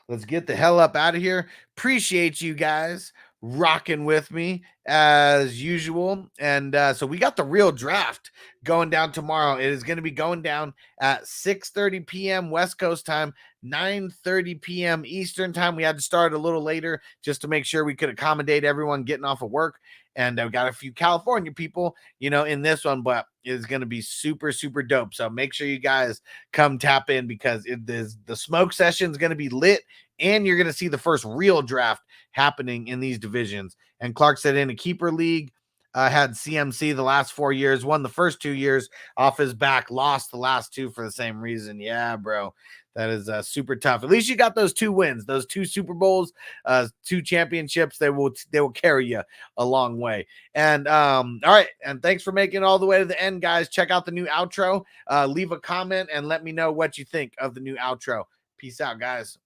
let's get the hell up out of here. Appreciate you guys rocking with me as usual. And so we got the real draft going down tomorrow. It is going to be going down at 6:30 p.m. West Coast time, 9:30 p.m. Eastern time. We had to start a little later just to make sure we could accommodate everyone getting off of work. And I've got a few California people, in this one, but it's going to be super, super dope. So make sure you guys come tap in, because the smoke session is going to be lit, and you're going to see the first real draft happening in these divisions. And Clark said in a keeper league, had CMC the last 4 years, won the first 2 years off his back, lost the last 2 for the same reason. Yeah, bro, that is super tough. At least you got those 2 wins, those 2 Super Bowls, 2 championships. They will carry you a long way. And all right, and thanks for making it all the way to the end, guys. Check out the new outro. Leave a comment and let me know what you think of the new outro. Peace out, guys.